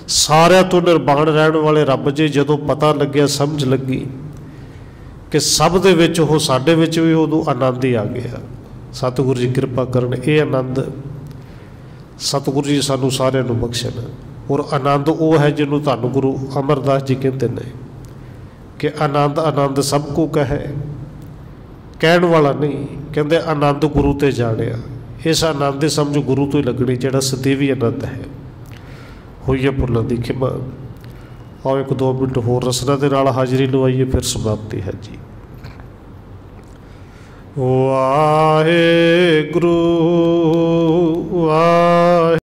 सारिਆਂ ਤੋਂ निर्बाण रहने वाले रब जी जदों पता लग्या, समझ लगी कि सब दे विच ਉਹ ਸਾਡੇ ਵਿੱਚ भी उदों आनंद ही आ गया। सतगुरु जी कृपा करन, ये आनंद सतगुरु जी सानू सारिਆਂ ਨੂੰ बख्शण। और आनंद वो है जिन्हों धन गुरु अमरदास जी कहते हैं कि आनंद आनंद सबको कहे, कहण वाला नहीं, कहते आनंद गुरु ते जानिया। इस आनंद की समझ गुरु तो ही लगनी, जिहड़ा सदैवी आनंद है। हुई है भुल्लां दी खिमा। आओ 1-2 मिनट होर रसना दे नाल हाज़री लवाइए, फिर समाप्ति है जी। वाहे गुरु वाहे।